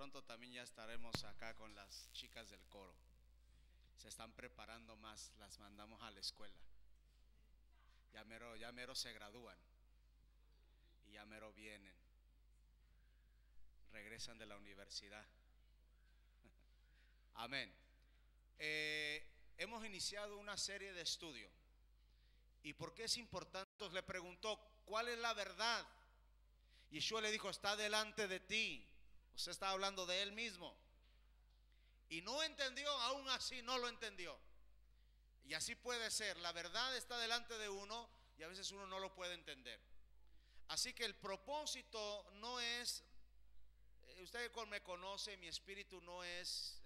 pronto también ya estaremos acá con las chicas del coro. Se están preparando más, las mandamos a la escuela. Ya mero se gradúan y ya mero vienen, regresan de la universidad. Amén. Hemos iniciado una serie de estudio. ¿Y por qué es importante? Le preguntó, ¿cuál es la verdad? Yeshua le dijo, está delante de ti. Usted está hablando de él mismo. Y no entendió, aún así no lo entendió. Y así puede ser, la verdad está delante de uno y a veces uno no lo puede entender. Así que el propósito no es, usted me conoce, mi espíritu no es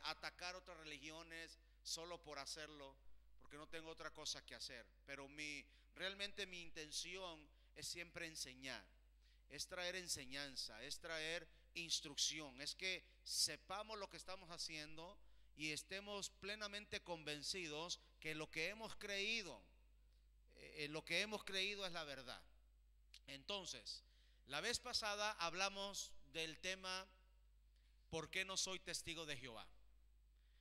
atacar otras religiones solo por hacerlo, porque no tengo otra cosa que hacer. Pero realmente mi intención es siempre enseñar, es traer enseñanza, es traer instrucción, es que sepamos lo que estamos haciendo y estemos plenamente convencidos que lo que hemos creído, es la verdad. Entonces, la vez pasada hablamos del tema ¿por qué no soy testigo de Jehová?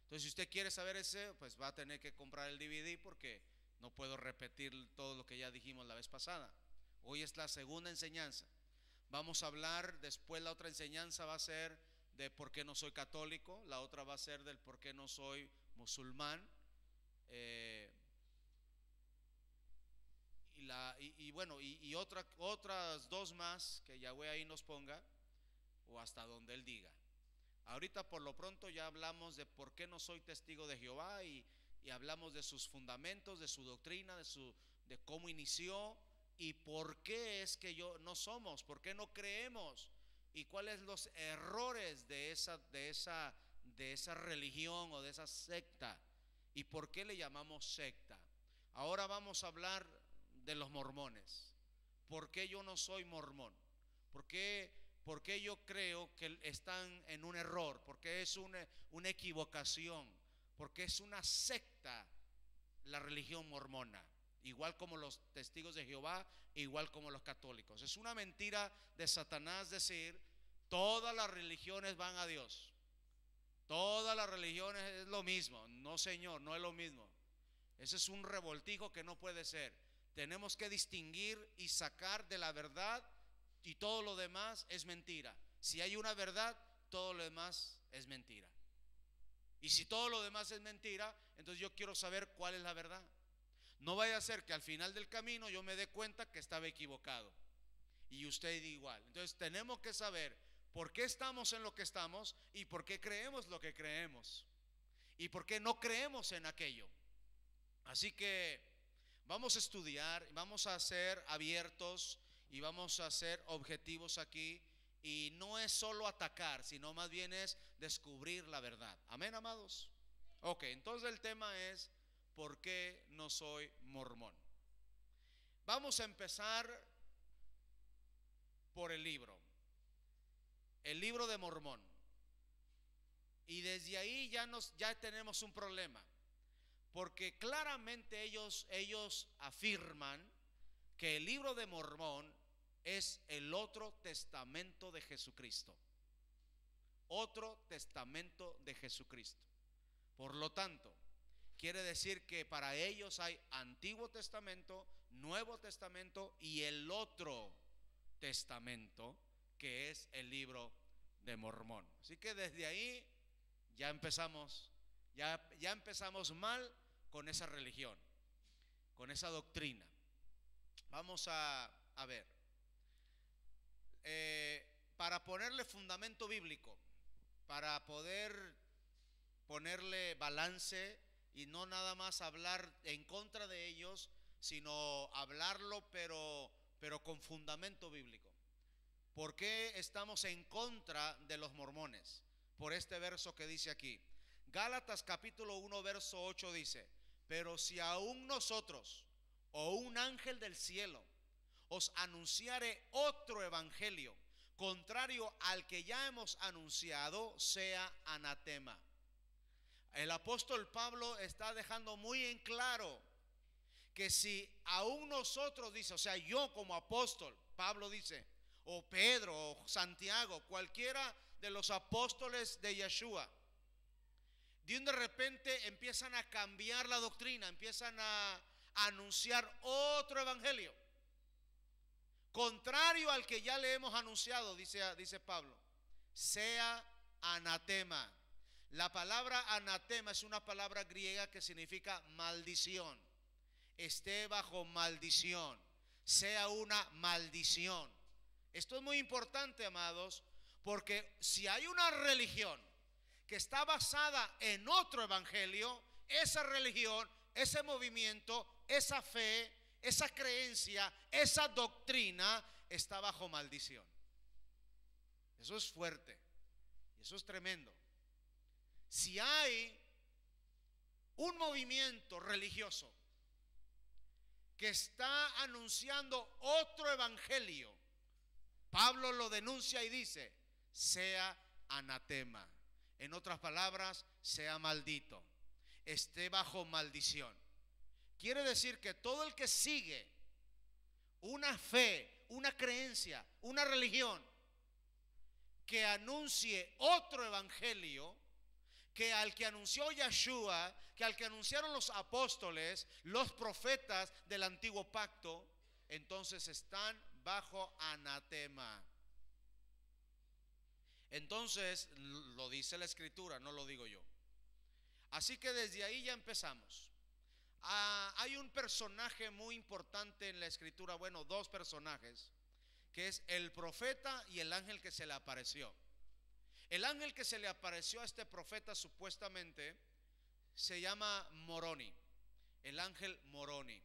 Entonces, si usted quiere saber ese, pues va a tener que comprar el DVD, porque no puedo repetir todo lo que ya dijimos la vez pasada. Hoy es la segunda enseñanza. Vamos a hablar, después la otra enseñanza va a ser de por qué no soy católico, la otra va a ser del por qué no soy musulmán, y otras dos más que Yahweh ahí nos ponga, o hasta donde Él diga. Ahorita por lo pronto ya hablamos de por qué no soy testigo de Jehová y hablamos de sus fundamentos, de su doctrina, de cómo inició y por qué es que no somos, por qué no creemos y cuáles los errores de esa religión o de esa secta y por qué le llamamos secta. Ahora vamos a hablar de los mormones. ¿Por qué yo no soy mormón? ¿Por qué yo creo que están en un error? ¿Por qué es una equivocación? Porque es una secta la religión mormona, igual como los testigos de Jehová, igual como los católicos. Es una mentira de Satanás decir todas las religiones van a Dios, todas las religiones es lo mismo. No, señor, no es lo mismo. Ese es un revoltijo que no puede ser. Tenemos que distinguir y sacar de la verdad, y todo lo demás es mentira. Si hay una verdad, todo lo demás es mentira. Y si todo lo demás es mentira, entonces yo quiero saber cuál es la verdad. No vaya a ser que al final del camino yo me dé cuenta que estaba equivocado y usted igual. Entonces tenemos que saber por qué estamos en lo que estamos y por qué creemos lo que creemos y por qué no creemos en aquello. Así que vamos a estudiar, vamos a ser abiertos y vamos a ser objetivos aquí. Y no es solo atacar, sino más bien es descubrir la verdad. Amén, amados. Ok, entonces el tema es ¿por qué no soy mormón? Vamos a empezar por el libro de Mormón. Y desde ahí ya tenemos un problema, porque claramente ellos afirman que el libro de Mormón es el otro testamento de Jesucristo. Otro testamento de Jesucristo. Por lo tanto, quiere decir que para ellos hay Antiguo Testamento, Nuevo Testamento y el otro testamento, que es el libro de Mormón. Así que desde ahí ya empezamos mal con esa religión, con esa doctrina. Vamos a ver. Para ponerle fundamento bíblico, para poder ponerle balance y no nada más hablar en contra de ellos, sino hablarlo pero con fundamento bíblico. ¿Por qué estamos en contra de los mormones? Por este verso que dice aquí, Gálatas capítulo 1 verso 8 dice: pero si aún nosotros o un ángel del cielo os anunciare otro evangelio contrario al que ya hemos anunciado, sea anatema. El apóstol Pablo está dejando muy en claro que si aún nosotros, dice, o sea, yo como apóstol, Pablo dice, o Pedro, o Santiago, cualquiera de los apóstoles de Yeshua, de repente empiezan a cambiar la doctrina, empiezan a anunciar otro evangelio, contrario al que ya le hemos anunciado, dice Pablo. Sea anatema. La palabra anatema es una palabra griega que significa maldición. Esté bajo maldición, sea una maldición. Esto es muy importante, amados, porque si hay una religión que está basada en otro evangelio, esa religión, ese movimiento, esa fe, esa creencia, esa doctrina está bajo maldición. Eso es fuerte, eso es tremendo. Si hay un movimiento religioso que está anunciando otro evangelio, Pablo lo denuncia y dice: sea anatema. En otras palabras, sea maldito, esté bajo maldición. Quiere decir que todo el que sigue una fe, una creencia, una religión que anuncie otro evangelio, que al que anunció Yeshua, que al que anunciaron los apóstoles, los profetas del antiguo pacto, entonces están bajo anatema. Entonces, lo dice la escritura, no lo digo yo. Así que desde ahí ya empezamos. Hay un personaje muy importante en la escritura, bueno, dos personajes, que es el profeta y el ángel que se le apareció. El ángel que se le apareció a este profeta supuestamente se llama Moroni, el ángel Moroni.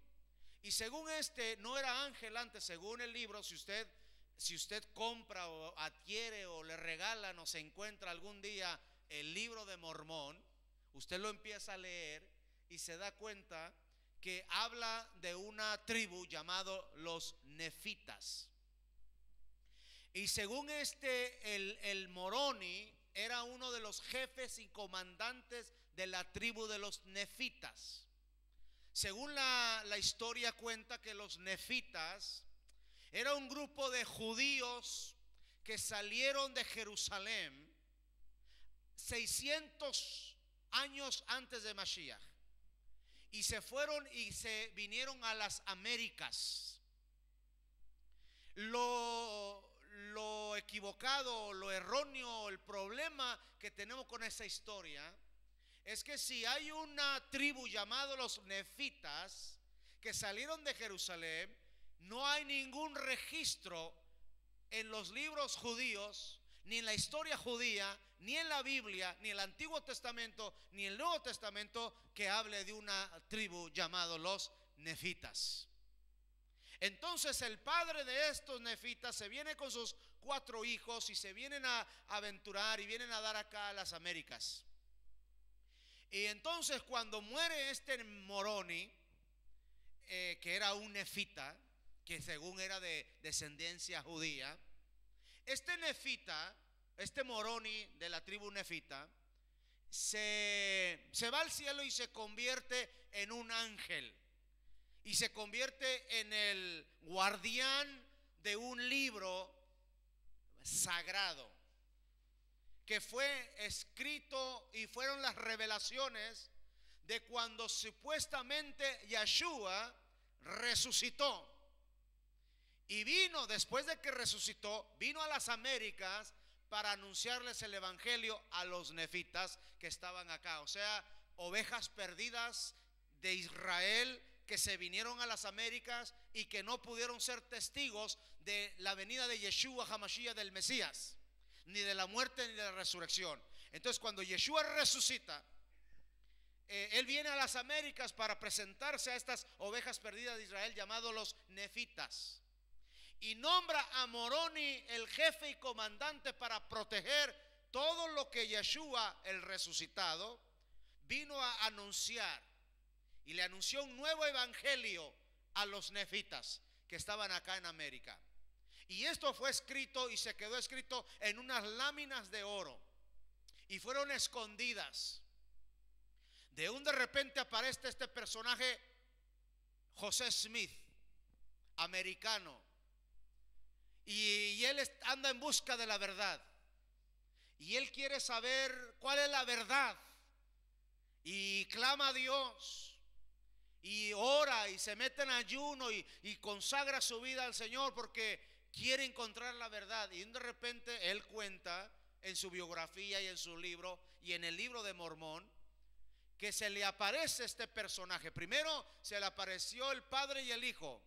Y según no era ángel antes, según el libro, si usted compra o adquiere o le regalan o se encuentra algún día el libro de Mormón, usted lo empieza a leer y se da cuenta que habla de una tribu llamado los nefitas. Y según el Moroni era uno de los jefes y comandantes de la tribu de los nefitas. Según la historia cuenta que los nefitas era un grupo de judíos que salieron de Jerusalén 600 años antes de Mashiach y se fueron y se vinieron a las Américas. Lo equivocado, lo erróneo, el problema que tenemos con esa historia es que si hay una tribu llamada los nefitas que salieron de Jerusalén, no hay ningún registro en los libros judíos, ni en la historia judía, ni en la Biblia, ni en el Antiguo Testamento, ni en el Nuevo Testamento que hable de una tribu llamada los nefitas. Entonces el padre de estos nefitas se viene con sus 4 hijos y se vienen a aventurar y vienen a dar acá a las Américas. Y entonces cuando muere este Moroni, que era un nefita, que según era de descendencia judía, este nefita, este Moroni de la tribu nefita, se va al cielo y se convierte en un ángel. Y se convierte en el guardián de un libro sagrado que fue escrito y fueron las revelaciones de cuando supuestamente Yeshua resucitó. Y vino, después de que resucitó, vino a las Américas para anunciarles el evangelio a los nefitas que estaban acá. O sea, ovejas perdidas de Israel que se vinieron a las Américas y que no pudieron ser testigos de la venida de Yeshua HaMashiach, del Mesías, ni de la muerte ni de la resurrección. Entonces cuando Yeshua resucita, él viene a las Américas para presentarse a estas ovejas perdidas de Israel llamados los nefitas, y nombra a Moroni el jefe y comandante para proteger todo lo que Yeshua el resucitado vino a anunciar. Y le anunció un nuevo evangelio a los nefitas que estaban acá en América. Y esto fue escrito y se quedó escrito en unas láminas de oro y fueron escondidas. De repente aparece este personaje, José Smith, americano, y él anda en busca de la verdad. y él quiere saber cuál es la verdad, y clama a Dios, y ora, y se mete en ayuno, y consagra su vida al Señor, porque quiere encontrar la verdad. Y de repente él cuenta en su biografía y en su libro, y en el libro de Mormón, que se le aparece este personaje. Primero se le apareció el padre y el hijo.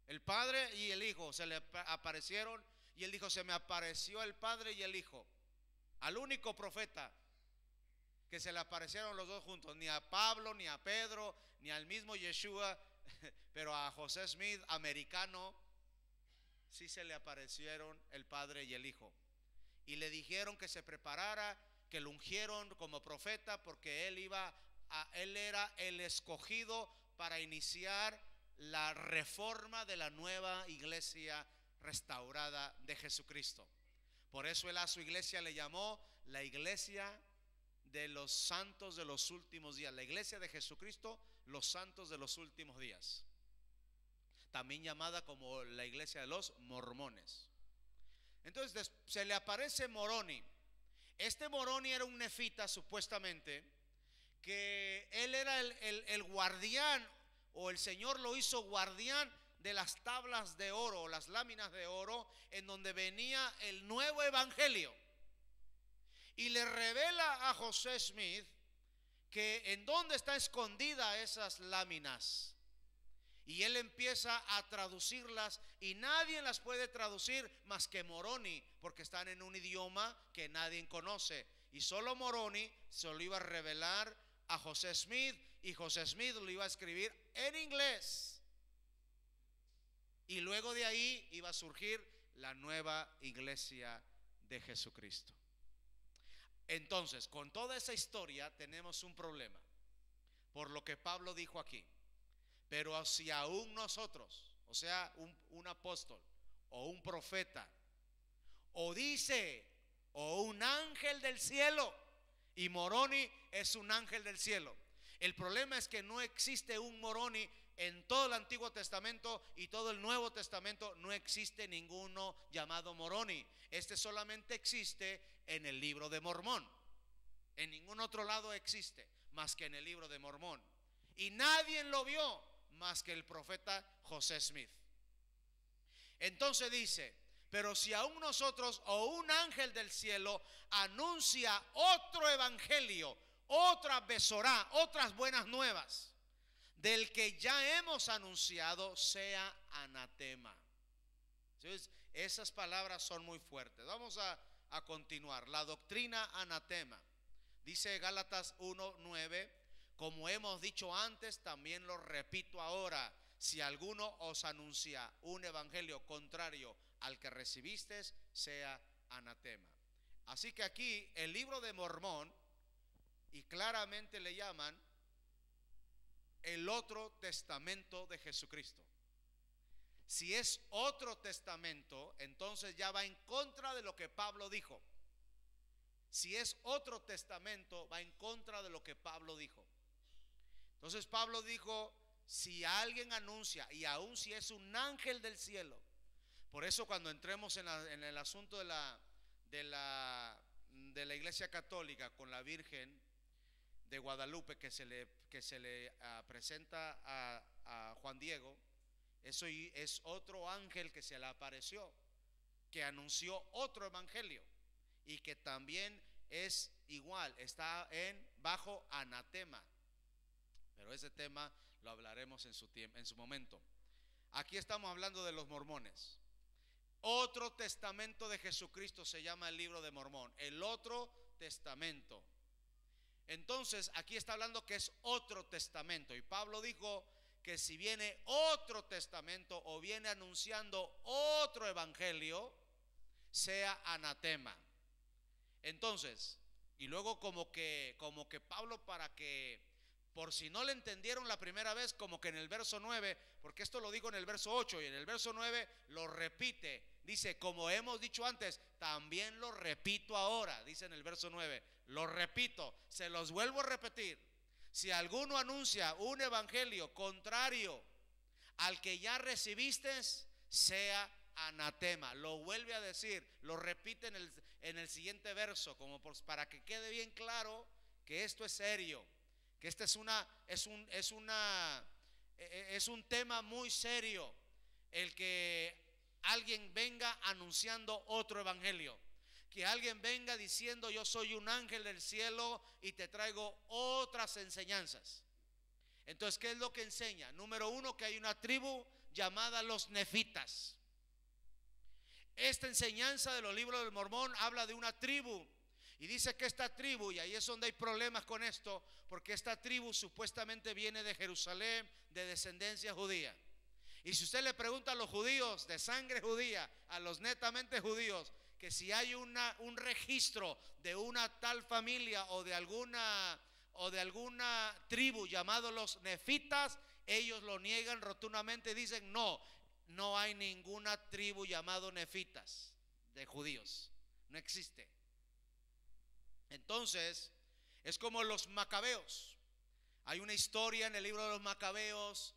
El padre y el hijo se le aparecieron, y él dijo: se me apareció el padre y el hijo. Al único profeta que se le aparecieron los dos juntos, ni a Pablo, ni a Pedro, ni al mismo Yeshua, pero a José Smith, americano, sí se le aparecieron el padre y el hijo. Y le dijeron que se preparara, que lo ungieron como profeta, porque él era el escogido para iniciar la reforma de la nueva iglesia restaurada de Jesucristo. Por eso él a su iglesia le llamó la iglesia de los santos de los últimos días, la iglesia de Jesucristo, los santos de los últimos días, también llamada como la iglesia de los mormones. Entonces se le aparece Moroni. Este Moroni era un nefita, supuestamente, que él era el guardián, o el Señor lo hizo guardián de las tablas de oro, o las láminas de oro, en donde venía el nuevo evangelio. Y le revela a José Smith que en dónde está escondida esas láminas. Y él empieza a traducirlas, y nadie las puede traducir más que Moroni, porque están en un idioma que nadie conoce. Y solo Moroni se lo iba a revelar a José Smith, y José Smith lo iba a escribir en inglés. Y luego de ahí iba a surgir la nueva iglesia de Jesucristo. Entonces, con toda esa historia tenemos un problema, por lo que Pablo dijo aquí. Pero si aún nosotros, o sea, un apóstol o un profeta, o dice, o un ángel del cielo, y Moroni es un ángel del cielo. El problema es que no existe un Moroni en todo el Antiguo Testamento, y todo el Nuevo Testamento no existe ninguno llamado Moroni. Este solamente existe en el libro de Mormón. En ningún otro lado existe más que en el libro de Mormón. Y nadie lo vio más que el profeta José Smith. Entonces dice: pero si aún nosotros o un ángel del cielo anuncia otro evangelio, otra besorá, otras buenas nuevas del que ya hemos anunciado, sea anatema. Entonces, esas palabras son muy fuertes. Vamos a continuar. La doctrina anatema. Dice Gálatas 1:9: como hemos dicho antes, también lo repito ahora, si alguno os anuncia un evangelio contrario al que recibisteis, sea anatema. Así que aquí el libro de Mormón, y claramente le llaman el otro testamento de Jesucristo. Si es otro testamento, entonces ya va en contra de lo que Pablo dijo. Si es otro testamento, va en contra de lo que Pablo dijo. Entonces Pablo dijo: si alguien anuncia, y aun si es un ángel del cielo. Por eso cuando entremos en el asunto de la iglesia católica con la Virgen de Guadalupe, que se le presenta a Juan Diego, eso es otro ángel que se le apareció, que anunció otro evangelio, y que también es igual, está bajo anatema. Pero ese tema lo hablaremos en su momento. Aquí estamos hablando de los mormones. Otro testamento de Jesucristo se llama el libro de Mormón, el otro testamento. Entonces aquí está hablando que es otro testamento, y Pablo dijo que si viene otro testamento o viene anunciando otro evangelio, sea anatema. Entonces, y luego como que Pablo, para que, por si no le entendieron la primera vez, como que en el verso 9, porque esto lo digo en el verso 8, y en el verso 9 lo repite, dice: como hemos dicho antes, también lo repito ahora, dice en el verso 9, lo repito, se los vuelvo a repetir: si alguno anuncia un evangelio contrario al que ya recibiste, sea anatema. Lo vuelve a decir, lo repite en el siguiente verso, como para que quede bien claro que esto es serio, que este es un tema muy serio, el que alguien venga anunciando otro evangelio, que alguien venga diciendo yo soy un ángel del cielo y te traigo otras enseñanzas. Entonces, ¿qué es lo que enseña? Número uno, que hay una tribu llamada los nefitas. Esta enseñanza de los libros del Mormón habla de una tribu. Y dice que esta tribu, y ahí es donde hay problemas con esto, porque esta tribu supuestamente viene de Jerusalén, de descendencia judía. Y si usted le pregunta a los judíos de sangre judía, a los netamente judíos, que si hay un registro de una tal familia o de alguna tribu llamado los nefitas, ellos lo niegan rotundamente, dicen no, no hay ninguna tribu llamado nefitas de judíos, no existe. Entonces, es como los macabeos. Hay una historia en el libro de los macabeos,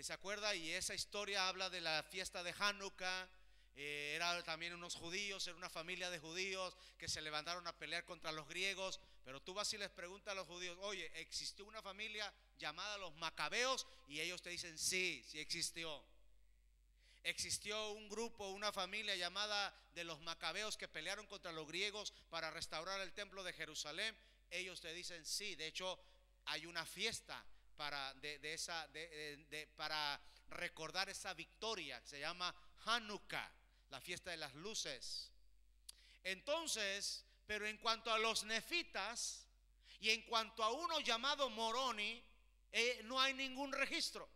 ¿se acuerda? Y esa historia habla de la fiesta de Hanukkah. Era también unos judíos, era una familia de judíos que se levantaron a pelear contra los griegos. Pero tú vas y les preguntas a los judíos, oye, ¿existió una familia llamada los macabeos? Y ellos te dicen, sí, sí existió. Existió un grupo, una familia llamada de los macabeos que pelearon contra los griegos para restaurar el templo de Jerusalén. Ellos te dicen sí. De hecho, hay una fiesta para recordar esa victoria, se llama Hanukkah, la fiesta de las luces. Entonces, pero en cuanto a los nefitas y en cuanto a uno llamado Moroni, no hay ningún registro.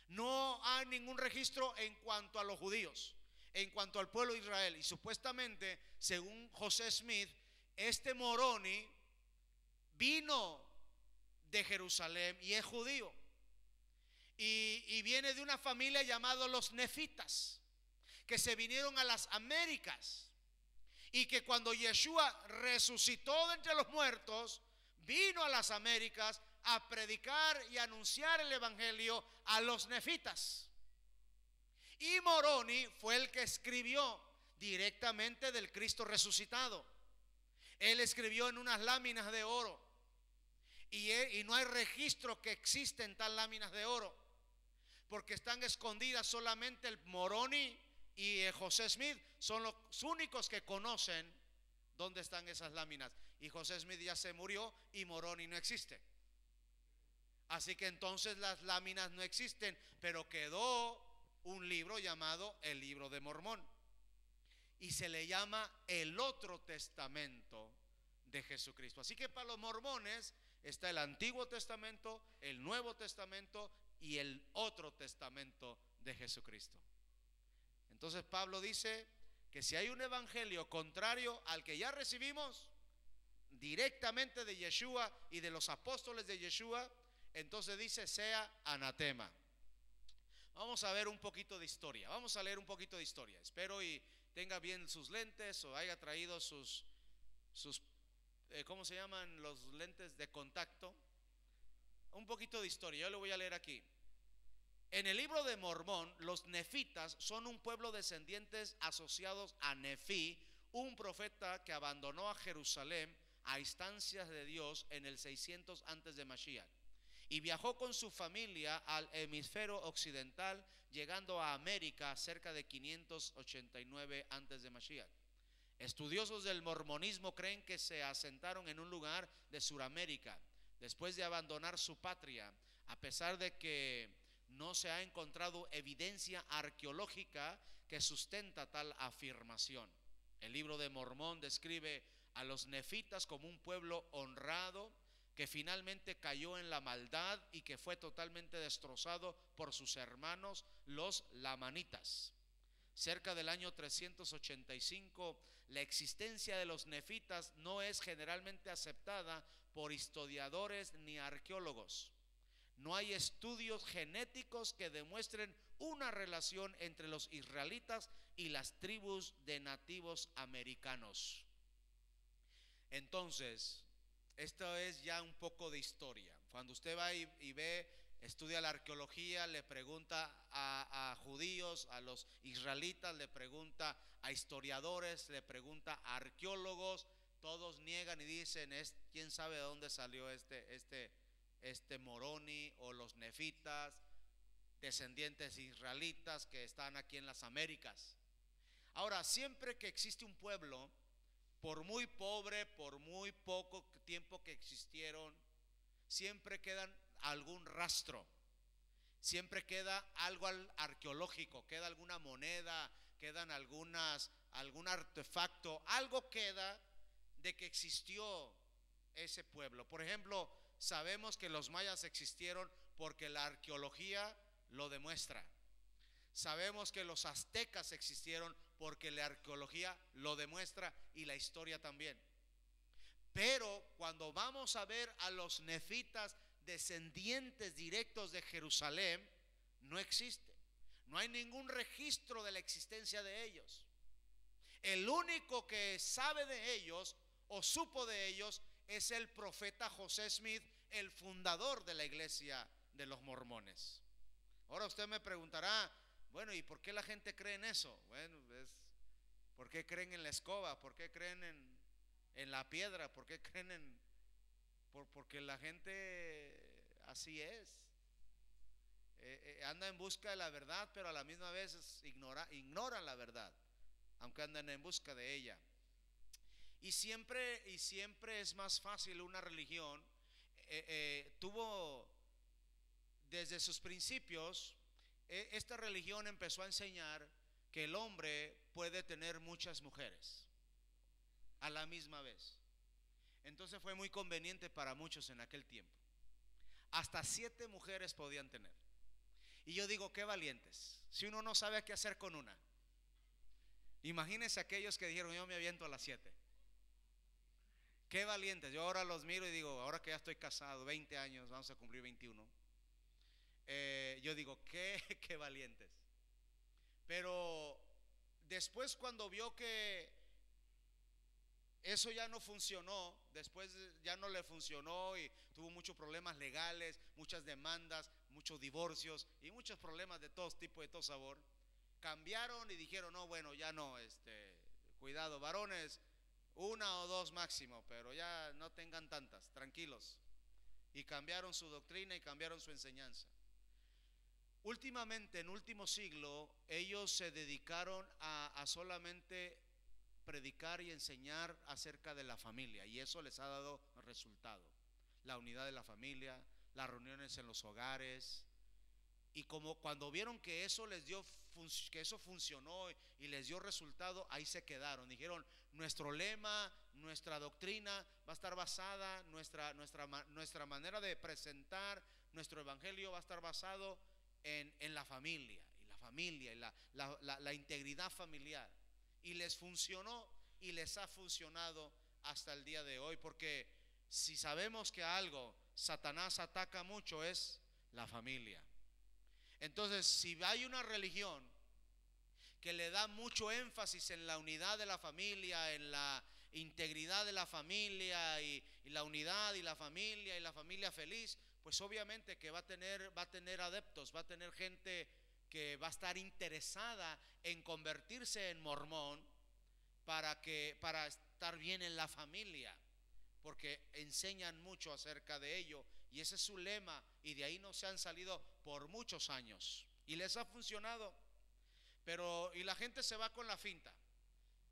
No hay ningún registro en cuanto a los judíos, en cuanto al pueblo de Israel. Y supuestamente, según José Smith, este Moroni vino de Jerusalén y es judío. Y viene de una familia llamada los nefitas, que se vinieron a las Américas. Y que cuando Yeshua resucitó de entre los muertos, vino a las Américas a predicar y anunciar el evangelio a los nefitas. Y Moroni fue el que escribió directamente del Cristo resucitado. Él escribió en unas láminas de oro, y no hay registro que existen tal láminas de oro, porque están escondidas. Solamente el Moroni y José Smith son los únicos que conocen dónde están esas láminas. Y José Smith ya se murió y Moroni no existe. Así que entonces las láminas no existen, pero quedó un libro llamado el Libro de Mormón. Y se le llama el otro testamento de Jesucristo. Así que para los mormones está el Antiguo Testamento, el Nuevo Testamento y el otro testamento de Jesucristo. Entonces Pablo dice que si hay un evangelio contrario al que ya recibimos directamente de Yeshua y de los apóstoles de Yeshua, entonces dice sea anatema. Vamos a ver un poquito de historia. Vamos a leer un poquito de historia. Espero y tenga bien sus lentes o haya traído sus ¿cómo se llaman los lentes de contacto? Un poquito de historia. Yo le voy a leer aquí. En el libro de Mormón, los nefitas son un pueblo descendientes asociados a Nefí, un profeta que abandonó a Jerusalén a instancias de Dios en el 600 antes de Mashiach, y viajó con su familia al hemisferio occidental, llegando a América cerca de 589 antes de Mashiach. Estudiosos del mormonismo creen que se asentaron en un lugar de Suramérica después de abandonar su patria, a pesar de que no se ha encontrado evidencia arqueológica que sustenta tal afirmación. El libro de Mormón describe a los nefitas como un pueblo honrado que finalmente cayó en la maldad y que fue totalmente destrozado por sus hermanos los lamanitas. Cerca del año 385, la existencia de los nefitas no es generalmente aceptada por historiadores ni arqueólogos. No hay estudios genéticos que demuestren una relación entre los israelitas y las tribus de nativos americanos. Entonces, esto es ya un poco de historia. Cuando usted va y ve estudia la arqueología, le pregunta a judíos, a los israelitas, le pregunta a historiadores, le pregunta a arqueólogos. Todos niegan y dicen, quién sabe de dónde salió este Moroni o los nefitas, descendientes israelitas que están aquí en las Américas. Ahora, siempre que existe un pueblo, por muy pobre, por muy poco tiempo que existieron, siempre quedan algún rastro, siempre queda algo arqueológico, queda alguna moneda, quedan algún artefacto, algo queda de que existió ese pueblo. Por ejemplo, sabemos que los mayas existieron porque la arqueología lo demuestra. Sabemos que los aztecas existieron porque la arqueología lo demuestra y la historia también. Pero cuando vamos a ver a los nefitas, descendientes directos de Jerusalén, no existe. No hay ningún registro de la existencia de ellos. El único que sabe de ellos o supo de ellos es el profeta José Smith, el fundador de la iglesia de los mormones. Ahora usted me preguntará, bueno, ¿y por qué la gente cree en eso? Bueno, ¿por qué creen en la escoba? ¿Por qué creen en la piedra? ¿Por qué creen porque la gente así es? Anda en busca de la verdad, pero a la misma vez ignoran la verdad, aunque andan en busca de ella. Y siempre es más fácil una religión. Tuvo desde sus principios, esta religión empezó a enseñar que el hombre puede tener muchas mujeres a la misma vez. Entonces fue muy conveniente para muchos en aquel tiempo. Hasta 7 mujeres podían tener. Y yo digo, qué valientes. Si uno no sabe qué hacer con una, imagínense aquellos que dijeron, yo me aviento a las 7. Qué valientes. Yo ahora los miro y digo, ahora que ya estoy casado, 20 años, vamos a cumplir 21. Yo digo, qué valientes. Pero después, cuando vio que eso ya no funcionó, después ya no le funcionó y tuvo muchos problemas legales, muchas demandas, muchos divorcios y muchos problemas de todo tipo, de todo sabor, cambiaron y dijeron, no, bueno, ya no, cuidado, varones, 1 o 2 máximo, pero ya no tengan tantas, tranquilos. Y cambiaron su doctrina y cambiaron su enseñanza. Últimamente, en último siglo, ellos se dedicaron a solamente predicar y enseñar acerca de la familia, y eso les ha dado resultado. La unidad de la familia, las reuniones en los hogares. Y como cuando vieron que eso que eso funcionó y les dio resultado, ahí se quedaron. Dijeron, nuestro lema, nuestra doctrina va a estar basada, nuestra manera de presentar nuestro evangelio va a estar basado en la familia y la integridad familiar. Y les funcionó y les ha funcionado hasta el día de hoy, porque si sabemos que algo Satanás ataca mucho es la familia. Entonces, si hay una religión que le da mucho énfasis en la unidad de la familia, en la integridad de la familia y la unidad y la familia feliz, pues obviamente que va a tener adeptos, va a tener gente que va a estar interesada en convertirse en mormón para estar bien en la familia, porque enseñan mucho acerca de ello, y ese es su lema, y de ahí no se han salido por muchos años y les ha funcionado. Y la gente se va con la finta.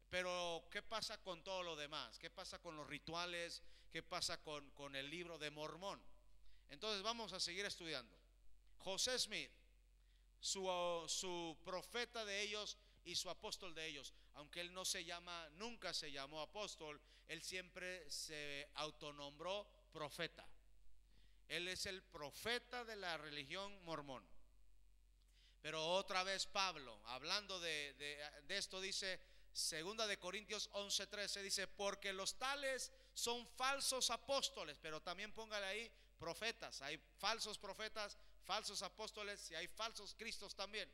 Pero ¿qué pasa con todo lo demás? ¿Qué pasa con los rituales? ¿Qué pasa con el libro de Mormón? Entonces vamos a seguir estudiando. José Smith, su profeta de ellos y su apóstol de ellos, aunque él nunca se llamó apóstol, él siempre se autonombró profeta. Él es el profeta de la religión mormón. Pero otra vez Pablo, hablando de esto, dice, 2 de Corintios 11:13, dice, porque los tales son falsos apóstoles, pero también póngale ahí profetas. Hay falsos profetas, falsos apóstoles y hay falsos cristos también.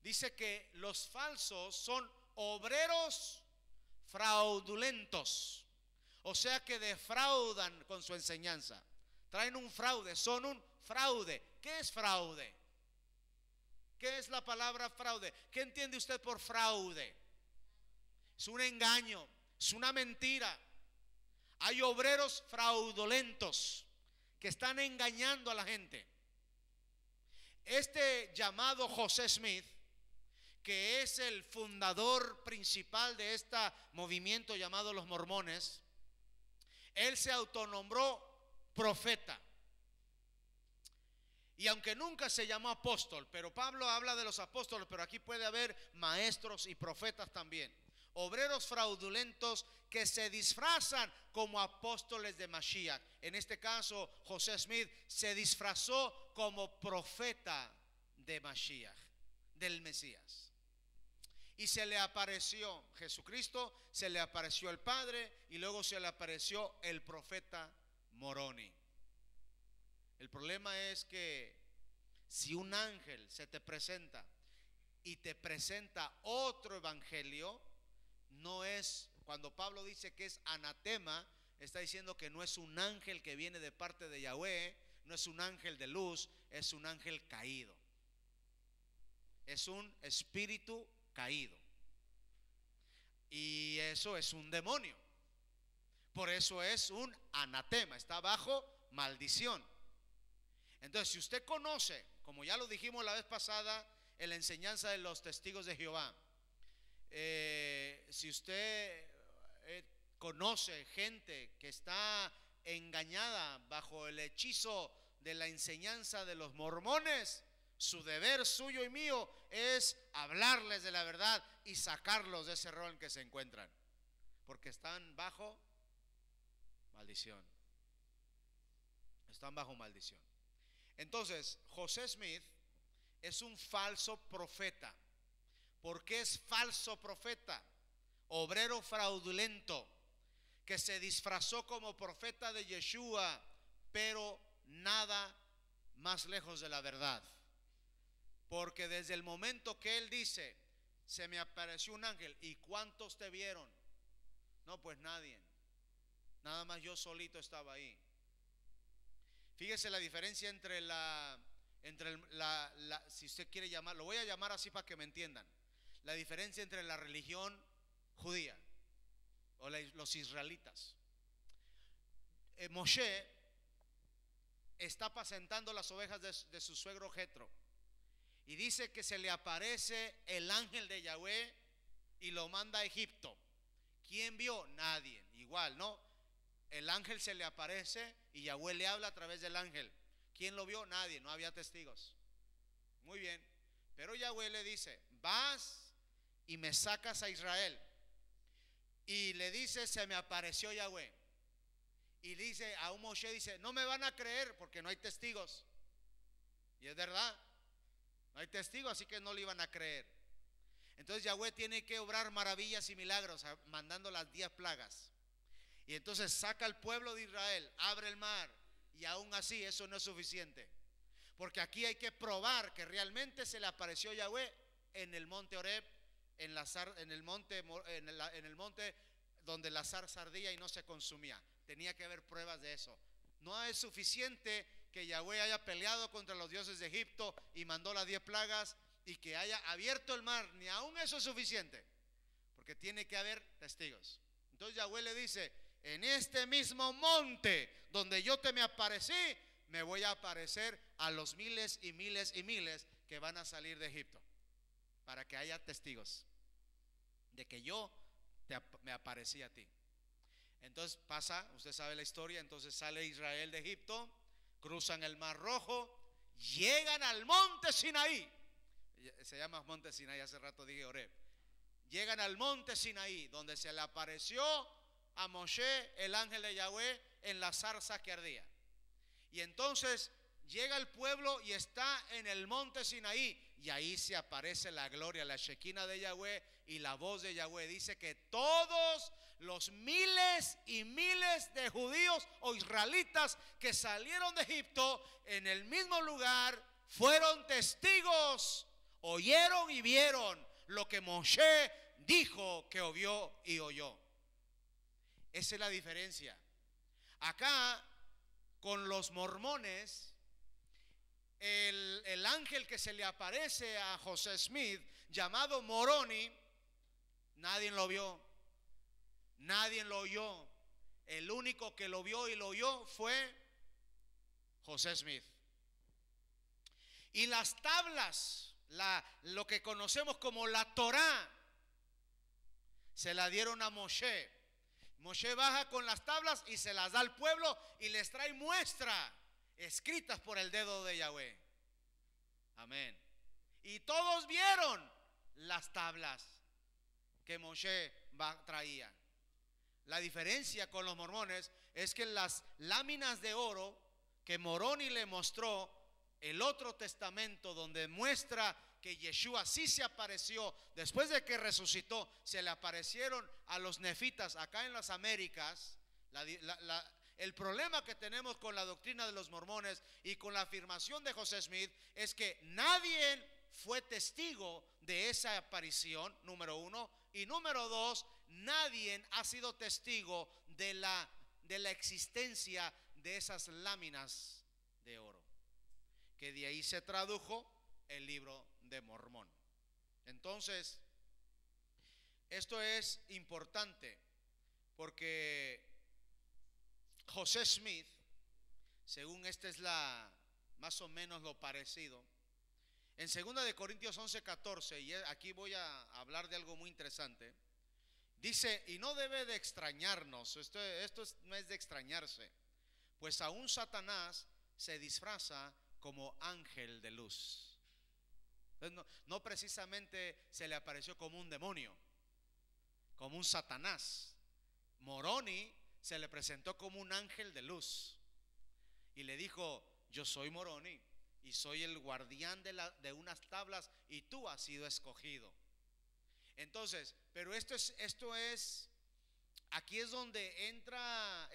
Dice que los falsos son obreros fraudulentos, o sea que defraudan con su enseñanza. Traen un fraude, son un fraude. ¿Qué es fraude? ¿Qué es la palabra fraude? ¿Qué entiende usted por fraude? Es un engaño, es una mentira. Hay obreros fraudulentos que están engañando a la gente. Este llamado José Smith, que es el fundador principal de este movimiento llamado los mormones, él se autonombró profeta. Y aunque nunca se llamó apóstol, pero Pablo habla de los apóstoles, pero aquí puede haber maestros y profetas también. Obreros fraudulentos que se disfrazan como apóstoles de Mashiach. En este caso, José Smith se disfrazó como profeta de Mashiach, del Mesías. Y se le apareció Jesucristo, se le apareció el Padre y luego se le apareció el profeta Moroni. El problema es que si un ángel se te presenta y te presenta otro evangelio, no es, cuando Pablo dice que es anatema, está diciendo que no es un ángel que viene de parte de Yahweh, no es un ángel de luz, es un ángel caído. Es un espíritu caído. Y eso es un demonio. Por eso es un anatema, está bajo maldición. Entonces, si usted conoce, como ya lo dijimos la vez pasada en la enseñanza de los testigos de Jehová, si usted conoce gente que está engañada bajo el hechizo de la enseñanza de los mormones, su deber suyo y mío es hablarles de la verdad y sacarlos de ese error en que se encuentran, porque están bajo maldición. Están bajo maldición. Entonces, José Smith es un falso profeta. ¿Por qué es falso profeta? Obrero fraudulento que se disfrazó como profeta de Yeshua, pero nada más lejos de la verdad. Porque desde el momento que él dice, se me apareció un ángel, ¿y cuántos te vieron? No, pues nadie. Nada más yo solito estaba ahí. Fíjese la diferencia entre si usted quiere llamar, lo voy a llamar así para que me entiendan. La diferencia entre la religión judía o los israelitas. Moshe está apacentando las ovejas de su suegro Jetro y dice que se le aparece el ángel de Yahweh y lo manda a Egipto. ¿Quién vio? Nadie. Igual, ¿no? El ángel se le aparece y Yahweh le habla a través del ángel. ¿Quién lo vio? Nadie, no había testigos. Muy bien, pero Yahweh le dice, vas y me sacas a Israel. Y le dice, se me apareció Yahweh. Y dice, a un Moshe dice, no me van a creer porque no hay testigos. Y es verdad, no hay testigos, así que no le iban a creer. Entonces Yahweh tiene que obrar maravillas y milagros, mandando las 10 plagas. Y entonces saca al pueblo de Israel, abre el mar. Y aún así eso no es suficiente, porque aquí hay que probar que realmente se le apareció Yahweh en el monte Horeb, en el monte donde la zarza ardía y no se consumía. Tenía que haber pruebas de eso. No es suficiente que Yahweh haya peleado contra los dioses de Egipto y mandó las 10 plagas y que haya abierto el mar, ni aún eso es suficiente, porque tiene que haber testigos. Entonces Yahweh le dice, en este mismo monte donde yo te me aparecí, me voy a aparecer a los miles y miles y miles que van a salir de Egipto, para que haya testigos de que yo me aparecí a ti. Entonces pasa, usted sabe la historia, entonces sale Israel de Egipto, cruzan el Mar Rojo, llegan al monte Sinaí. Se llama monte Sinaí, hace rato dije Horeb. Llegan al monte Sinaí, donde se le apareció a Moshe el ángel de Yahweh en la zarza que ardía. Y entonces llega el pueblo y está en el monte Sinaí, y ahí se aparece la gloria, la Shekinah de Yahweh y la voz de Yahweh. Dice que todos los miles y miles de judíos o israelitas que salieron de Egipto en el mismo lugar fueron testigos, oyeron y vieron lo que Moshe dijo que vio y oyó. Esa es la diferencia. Acá con los mormones, el ángel que se le aparece a José Smith, llamado Moroni, nadie lo vio, nadie lo oyó. El único que lo vio y lo oyó fue José Smith. Y las tablas, lo que conocemos como la Torá, se la dieron a Moshe. Moshe baja con las tablas y se las da al pueblo y les trae muestra escritas por el dedo de Yahweh. Amén. Y todos vieron las tablas que Moshe traía. La diferencia con los mormones es que las láminas de oro que Moroni le mostró, el otro testamento donde muestra que Yeshua sí se apareció después de que resucitó, se le aparecieron a los nefitas acá en las Américas. El problema que tenemos con la doctrina de los mormones y con la afirmación de José Smith es que nadie fue testigo de esa aparición, número uno, y número dos, nadie ha sido testigo de la existencia de esas láminas de oro, que de ahí se tradujo el libro de Mormón. Entonces, esto es importante porque José Smith, según esta es más o menos lo parecido, en 2 de Corintios 11:14, y aquí voy a hablar de algo muy interesante, dice: y no debe de extrañarnos, esto no es de extrañarse, pues aún Satanás se disfraza como ángel de luz. Entonces, no precisamente se le apareció como un demonio, como un Satanás. Moroni se le presentó como un ángel de luz y le dijo: yo soy Moroni y soy el guardián de unas tablas y tú has sido escogido. Entonces, pero esto es aquí es donde entra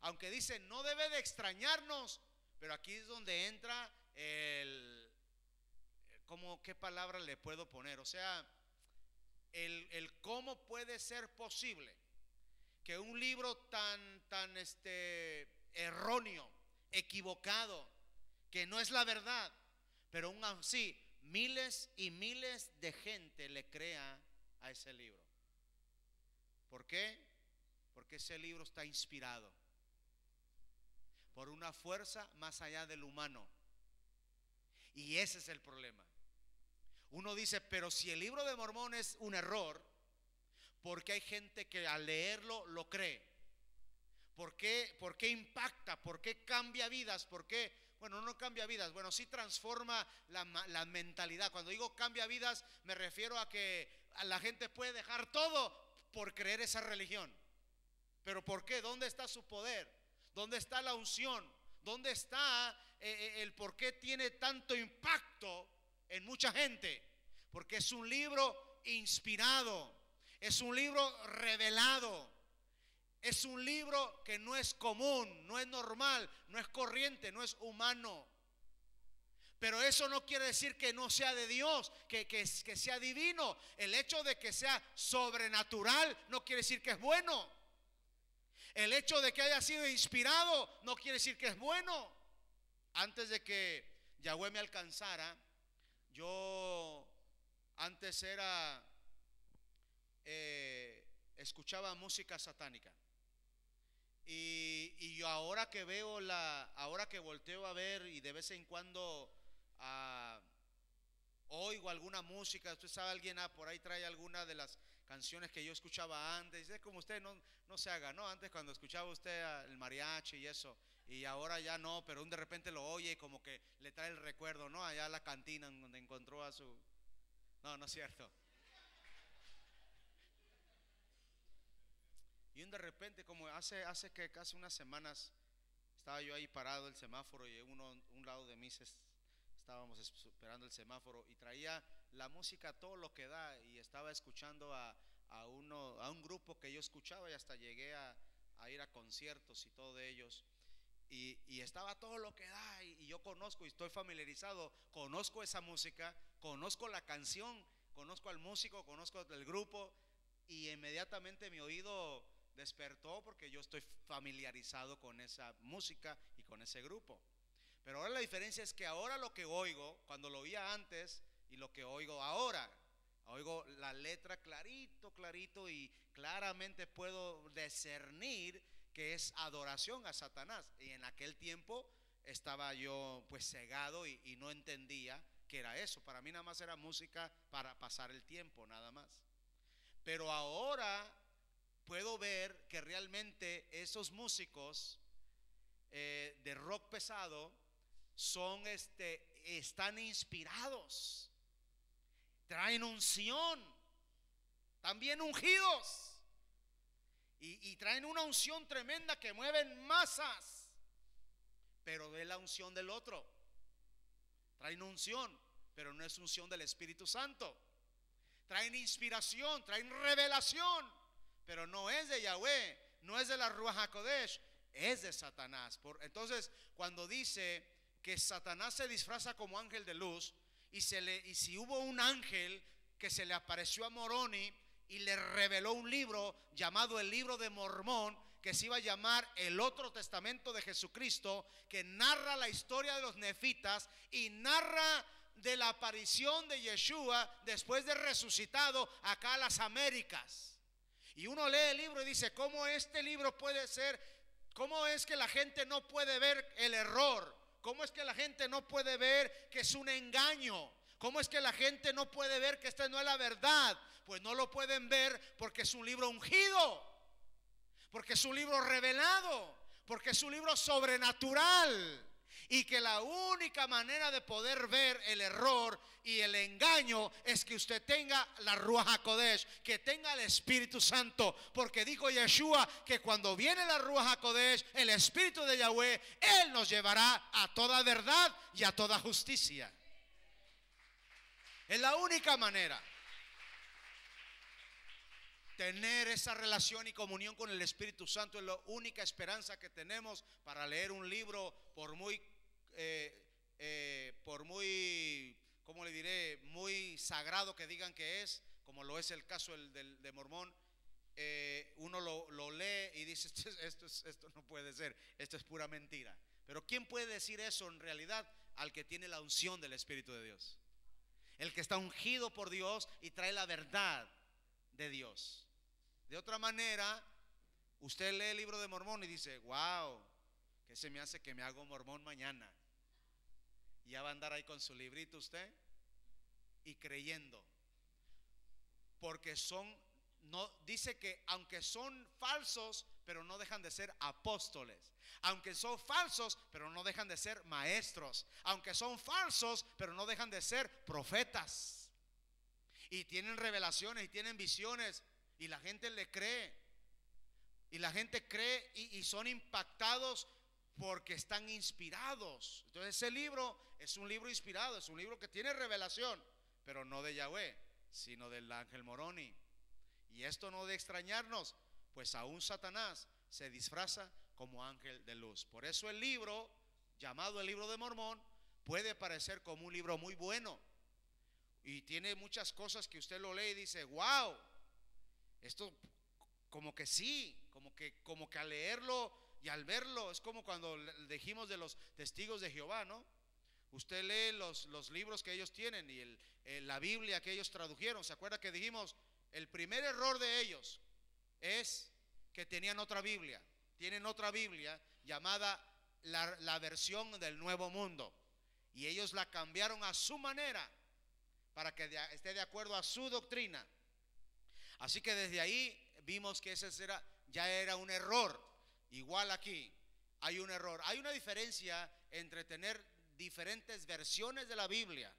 aunque dice no debe de extrañarnos, pero aquí es donde entra ¿qué palabra le puedo poner? O sea, el cómo puede ser posible que un libro tan erróneo, equivocado, que no es la verdad, pero aún así miles y miles de gente le crea a ese libro. ¿Por qué? Porque ese libro está inspirado por una fuerza más allá del humano. Y ese es el problema. Uno dice, pero si el libro de Mormón es un error, ¿por qué hay gente que al leerlo lo cree? ¿Por qué impacta? ¿Por qué cambia vidas? ¿Por qué? Bueno, no cambia vidas, bueno, sí transforma la mentalidad. Cuando digo cambia vidas, me refiero a que la gente puede dejar todo por creer esa religión. ¿Pero por qué? ¿Dónde está su poder? ¿Dónde está la unción? ¿Dónde está el por qué tiene tanto impacto en mucha gente? Porque es un libro inspirado, es un libro revelado, es un libro que no es común, no es normal, no es corriente, no es humano. Pero eso no quiere decir que no sea de Dios, que sea divino. El hecho de que sea sobrenatural no quiere decir que es bueno. El hecho de que haya sido inspirado no quiere decir que es bueno. Antes de que Yahweh me alcanzara, yo antes escuchaba música satánica. Y yo ahora que ahora que volteo a ver y de vez en cuando oigo alguna música, usted sabe, alguien por ahí trae alguna de las canciones que yo escuchaba antes. Es como usted no se haga, ¿no? Antes cuando escuchaba usted el mariachi y eso, y ahora ya no, pero de repente lo oye y como que le trae el recuerdo, ¿no? Allá a la cantina donde encontró a su... No es cierto. Y de repente, como hace que casi unas semanas, estaba yo ahí parado el semáforo y un lado de mí estábamos esperando el semáforo y traía la música todo lo que da y estaba escuchando a un grupo que yo escuchaba y hasta llegué a ir a conciertos y todo de ellos y estaba todo lo que da y yo conozco y estoy familiarizado, conozco esa música, conozco la canción, conozco al músico, conozco el grupo y inmediatamente mi oído despertó porque yo estoy familiarizado con esa música y con ese grupo. Pero ahora la diferencia es que ahora lo que oigo, cuando lo oía antes y lo que oigo ahora, oigo la letra clarito, clarito, y claramente puedo discernir que es adoración a Satanás. Y en aquel tiempo estaba yo pues cegado y no entendía que era eso. Para mí nada más era música para pasar el tiempo, nada más. Pero ahora puedo ver que realmente esos músicos de rock pesado son están inspirados, traen unción, también ungidos, y traen una unción tremenda que mueven masas. Pero ve la unción del otro, traen unción, pero no es unción del Espíritu Santo. Traen inspiración, traen revelación, pero no es de Yahweh, no es de la Ruach HaKodesh, es de Satanás. Entonces, cuando dice que Satanás se disfraza como ángel de luz, y si hubo un ángel que se le apareció a Moroni y le reveló un libro llamado el Libro de Mormón, que se iba a llamar el Otro Testamento de Jesucristo, que narra la historia de los nefitas y narra de la aparición de Yeshua después de resucitado acá a las Américas. Y uno lee el libro y dice, ¿cómo este libro puede ser? ¿Cómo es que la gente no puede ver el error? ¿Cómo es que la gente no puede ver que es un engaño? ¿Cómo es que la gente no puede ver que esta no es la verdad? Pues no lo pueden ver porque es un libro ungido, porque es un libro revelado, porque es un libro sobrenatural. Y que la única manera de poder ver el error y el engaño es que usted tenga la Ruach HaKodesh, que tenga el Espíritu Santo. Porque dijo Yeshua que cuando viene la Ruach HaKodesh, el Espíritu de Yahweh, Él nos llevará a toda verdad y a toda justicia. Es la única manera. Tener esa relación y comunión con el Espíritu Santo es la única esperanza que tenemos para leer un libro por muy, ¿cómo le diré? Muy sagrado que digan que es, como lo es el caso de Mormón. Uno lo lee y dice, esto no puede ser, esto es pura mentira. Pero ¿quién puede decir eso en realidad? Al que tiene la unción del Espíritu de Dios, el que está ungido por Dios y trae la verdad de Dios. De otra manera, usted lee el Libro de Mormón y dice, wow, ¿qué se me hace que me hago mormón mañana? Y ya va a andar ahí con su librito usted y creyendo. Porque dice que aunque son falsos, pero no dejan de ser apóstoles. Aunque son falsos, pero no dejan de ser maestros. Aunque son falsos, pero no dejan de ser profetas. Y tienen revelaciones y tienen visiones. Y la gente le cree. Y la gente cree y son impactados porque están inspirados. Entonces ese libro es un libro inspirado, es un libro que tiene revelación, pero no de Yahweh, sino del ángel Moroni. Y esto no de extrañarnos, pues aún Satanás se disfraza como ángel de luz. Por eso el libro, llamado el Libro de Mormón, puede parecer como un libro muy bueno. Y tiene muchas cosas que usted lo lee y dice, wow, esto como que sí, como que al leerlo y al verlo, es como cuando dijimos de los testigos de Jehová, ¿no? Usted lee los libros que ellos tienen y la Biblia que ellos tradujeron. ¿Se acuerda que dijimos? El primer error de ellos es que tenían otra Biblia. Tienen otra Biblia llamada la versión del Nuevo Mundo. Y ellos la cambiaron a su manera para que esté de acuerdo a su doctrina. Así que desde ahí vimos que ese ya era un error. Igual aquí hay un error. Hay una diferencia entre tener diferentes versiones de la Biblia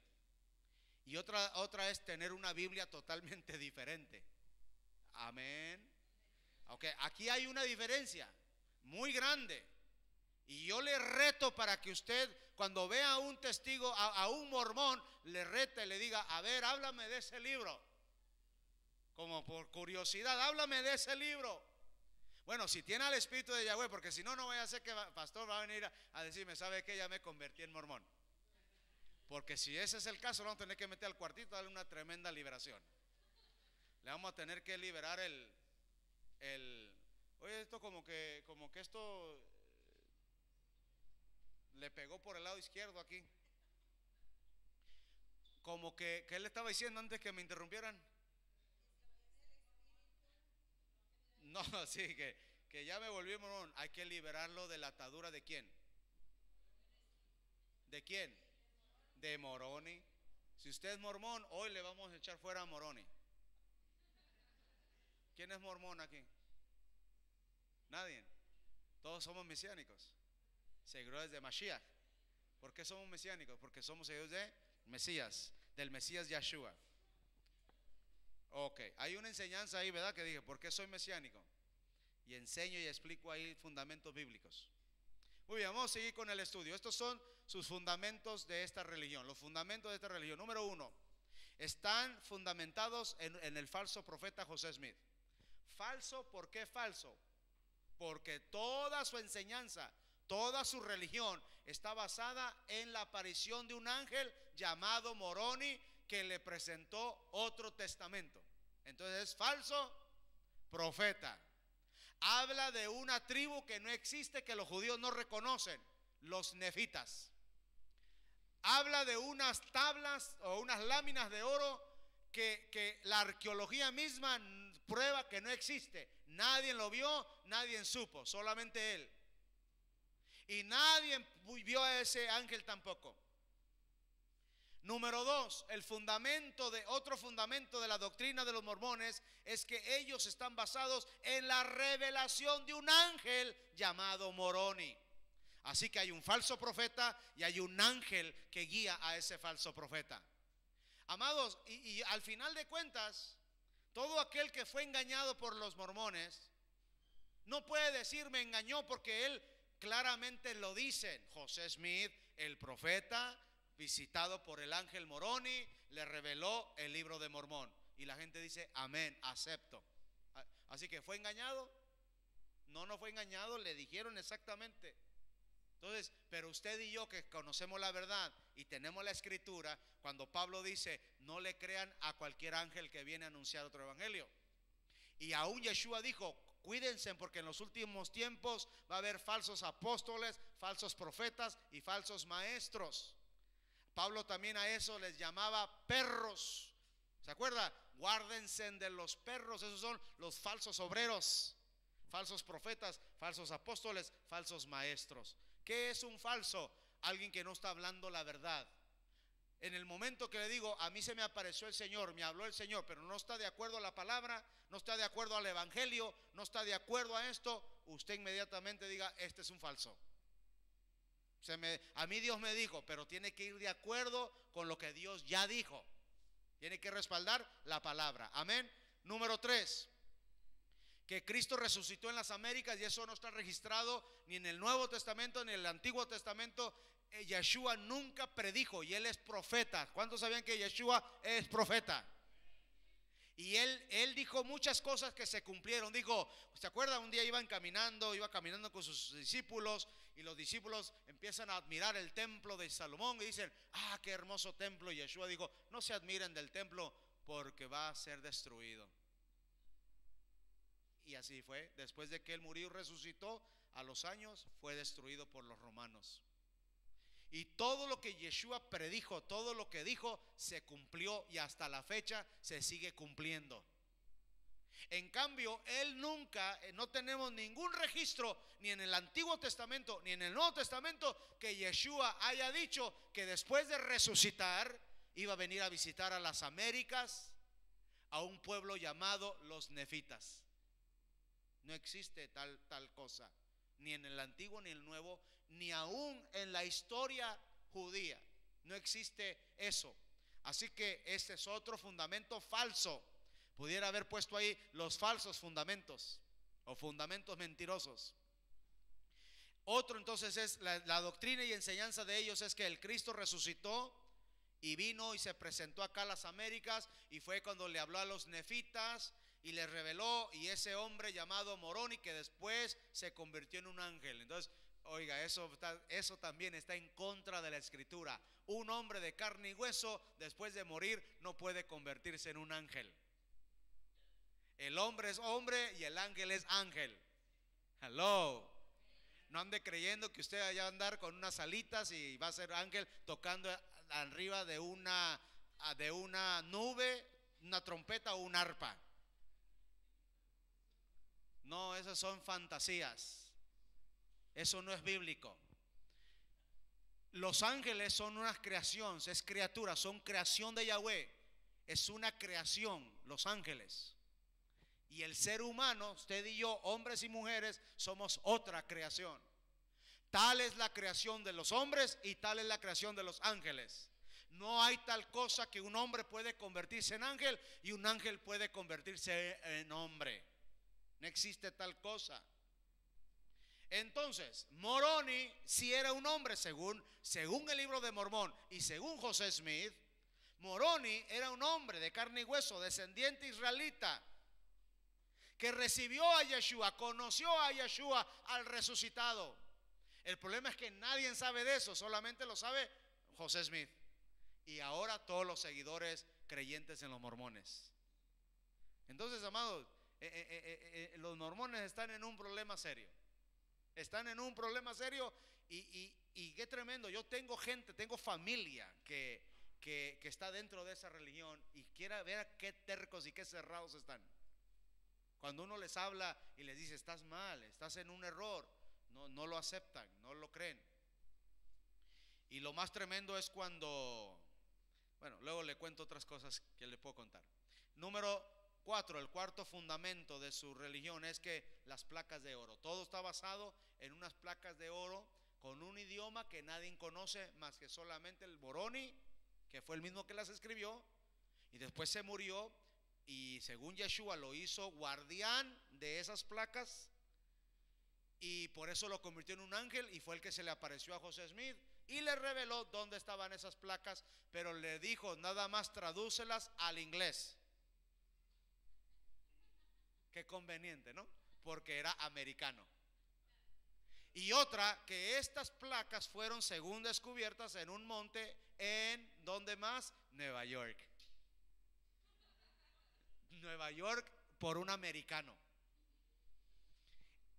y otra es tener una Biblia totalmente diferente. Amén. Ok, aquí hay una diferencia muy grande. Y yo le reto para que usted, cuando vea a un testigo, a un mormón, le rete y le diga, a ver, háblame de ese libro. Como por curiosidad, háblame de ese libro. Bueno, si tiene al Espíritu de Yahweh, porque si no, no voy a hacer que el pastor va a venir a decirme, ¿sabe qué? Ya me convertí en mormón. Porque si ese es el caso, vamos a tener que meter al cuartito, darle una tremenda liberación. Le vamos a tener que liberar esto como que esto le pegó por el lado izquierdo aquí. Como que él le estaba diciendo antes que me interrumpieran. No, sí, que ya me volví mormón. Hay que liberarlo de la atadura de quién. ¿De quién? De Moroni. Si usted es mormón, hoy le vamos a echar fuera a Moroni. ¿Quién es mormón aquí? Nadie. Todos somos mesiánicos, seguidores de Mashiach. ¿Por qué somos mesiánicos? Porque somos seguidores de Mesías, del Mesías Yeshua. Ok, hay una enseñanza ahí, ¿verdad? Que dije, ¿por qué soy mesiánico? Y enseño y explico ahí fundamentos bíblicos. Muy bien, vamos a seguir con el estudio. Estos son sus fundamentos de esta religión. Los fundamentos de esta religión. Número uno, están fundamentados en el falso profeta José Smith. Falso, ¿por qué falso? Porque toda su enseñanza, toda su religión está basada en la aparición de un ángel llamado Moroni que le presentó otro testamento. Entonces es falso profeta. Habla de una tribu que no existe, que los judíos no reconocen, los nefitas. Habla de unas tablas o unas láminas de oro que la arqueología misma prueba que no existe. Nadie lo vio, nadie supo, solamente él. Y nadie vio a ese ángel tampoco. Número dos, otro fundamento de la doctrina de los mormones es que ellos están basados en la revelación de un ángel llamado Moroni. Así que hay un falso profeta y hay un ángel que guía a ese falso profeta. Amados, y al final de cuentas, todo aquel que fue engañado por los mormones no puede decir me engañó, porque él claramente lo dice. José Smith, el profeta, visitado por el ángel Moroni, le reveló el libro de Mormón. Y la gente dice, amén, acepto. Así que ¿fue engañado? No fue engañado, le dijeron exactamente. Entonces, pero usted y yo que conocemos la verdad y tenemos la escritura, cuando Pablo dice, no le crean a cualquier ángel que viene a anunciar otro evangelio. Y aún Yeshua dijo, cuídense porque en los últimos tiempos va a haber falsos apóstoles, falsos profetas y falsos maestros. Pablo también a eso les llamaba perros. ¿Se acuerda? Guárdense de los perros, esos son los falsos obreros, falsos profetas, falsos apóstoles, falsos maestros. ¿Qué es un falso? Alguien que no está hablando la verdad. En el momento que le digo, a mí se me apareció el Señor, me habló el Señor, pero no está de acuerdo a la palabra, no está de acuerdo al evangelio, no está de acuerdo a esto, usted inmediatamente diga, este es un falso. A mí Dios me dijo, pero tiene que ir de acuerdo con lo que Dios ya dijo. Tiene que respaldar la palabra. Amén. Número 3, que Cristo resucitó en las Américas, y eso no está registrado ni en el Nuevo Testamento ni en el Antiguo Testamento. Yeshua nunca predijo, y él es profeta. ¿Cuántos sabían que Yeshua es profeta? Y él dijo muchas cosas que se cumplieron. Dijo, ¿se acuerda? Un día iba caminando con sus discípulos, y los discípulos empiezan a admirar el templo de Salomón y dicen, ah, qué hermoso templo. Y Yeshua dijo, no se admiren del templo porque va a ser destruido. Y así fue. Después de que él murió y resucitó, a los años fue destruido por los romanos. Y todo lo que Yeshua predijo, todo lo que dijo, se cumplió, y hasta la fecha se sigue cumpliendo. En cambio, él nunca, no tenemos ningún registro, ni en el Antiguo Testamento ni en el Nuevo Testamento, que Yeshua haya dicho que después de resucitar iba a venir a visitar a las Américas, a un pueblo llamado los nefitas. No existe tal cosa, ni en el Antiguo ni en el Nuevo, ni aún en la historia judía. No existe eso. Así que este es otro fundamento falso. Pudiera haber puesto ahí los falsos fundamentos o fundamentos mentirosos. Otro entonces es la doctrina y enseñanza de ellos es que el Cristo resucitó y vino y se presentó acá a las Américas, y fue cuando le habló a los nefitas y les reveló, y ese hombre llamado Moroni, que después se convirtió en un ángel. Entonces, oiga, eso también está en contra de la escritura. Un hombre de carne y hueso después de morir no puede convertirse en un ángel. El hombre es hombre y el ángel es ángel. Hello. No ande creyendo que usted vaya a andar con unas alitas y va a ser ángel tocando arriba de una nube, una trompeta o un arpa. No, esas son fantasías. Eso no es bíblico. Los ángeles son una creación, es criatura, son creación de Yahweh. Es una creación, los ángeles. Y el ser humano, usted y yo, hombres y mujeres, somos otra creación. Tal es la creación de los hombres y tal es la creación de los ángeles. No hay tal cosa que un hombre puede convertirse en ángel y un ángel puede convertirse en hombre. No existe tal cosa. Entonces, Moroni si era un hombre según el libro de Mormón y según José Smith. Moroni era un hombre de carne y hueso, descendiente israelita, que recibió a Yeshua, conoció a Yeshua al resucitado. El problema es que nadie sabe de eso, solamente lo sabe José Smith y ahora todos los seguidores creyentes en los mormones. Entonces, amados, los mormones están en un problema serio. Están en un problema serio y qué tremendo. Yo tengo gente, tengo familia que está dentro de esa religión y quiera ver a qué tercos y qué cerrados están. Cuando uno les habla y les dice estás mal, estás en un error, no lo aceptan, no lo creen. Y lo más tremendo es cuando, bueno, luego le cuento otras cosas que le puedo contar. Número 4, el cuarto fundamento de su religión es que las placas de oro. Todo está basado en unas placas de oro con un idioma que nadie conoce más que solamente el Moroni, que fue el mismo que las escribió, y después se murió. Y según Yeshua lo hizo guardián de esas placas y por eso lo convirtió en un ángel y fue el que se le apareció a José Smith y le reveló dónde estaban esas placas, pero le dijo nada más tradúcelas al inglés. Qué conveniente, ¿no? Porque era americano. Y otra, que estas placas fueron según descubiertas en un monte en, ¿dónde más? Nueva York. Nueva York por un americano.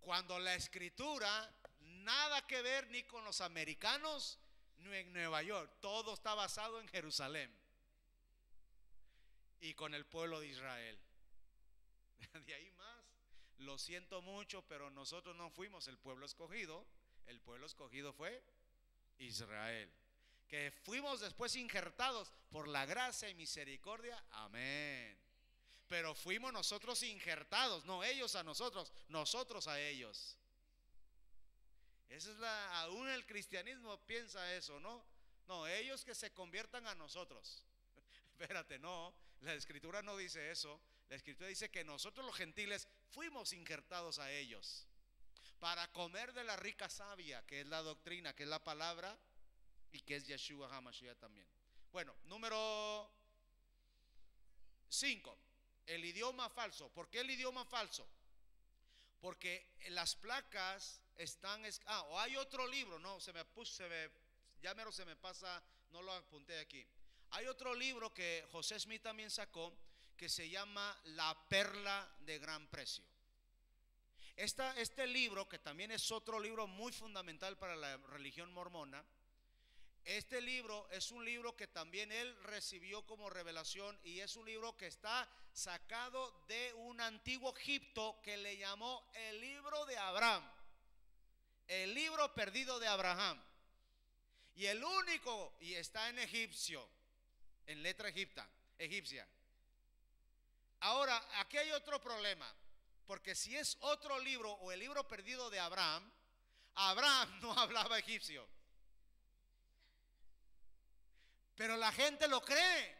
Cuando la escritura nada que ver ni con los americanos ni en Nueva York, todo está basado en Jerusalén y con el pueblo de Israel. De ahí más, lo siento mucho, pero nosotros no fuimos el pueblo escogido. El pueblo escogido fue Israel, que fuimos después injertados por la gracia y misericordia, amén. Pero fuimos nosotros injertados, no ellos a nosotros, nosotros a ellos. Esa es aún el cristianismo piensa eso, ¿no? No, ellos que se conviertan a nosotros. Espérate, no, la escritura no dice eso. La escritura dice que nosotros los gentiles fuimos injertados a ellos para comer de la rica savia, que es la doctrina, que es la palabra y que es Yeshua HaMashiach también. Bueno, número 5. El idioma falso. ¿Por qué el idioma falso? Porque las placas están. O hay otro libro, no, ya mero se me pasa, no lo apunté aquí. Hay otro libro que José Smith también sacó que se llama La Perla de Gran Precio. Este libro, que también es otro libro muy fundamental para la religión mormona. Este libro es un libro que también él recibió como revelación y es un libro que está sacado de un antiguo Egipto que le llamó el libro de Abraham, el libro perdido de Abraham. Y el único, y está en egipcio, en letra egipcia. Ahora, aquí hay otro problema, porque si es otro libro o el libro perdido de Abraham, Abraham no hablaba egipcio. Pero la gente lo cree.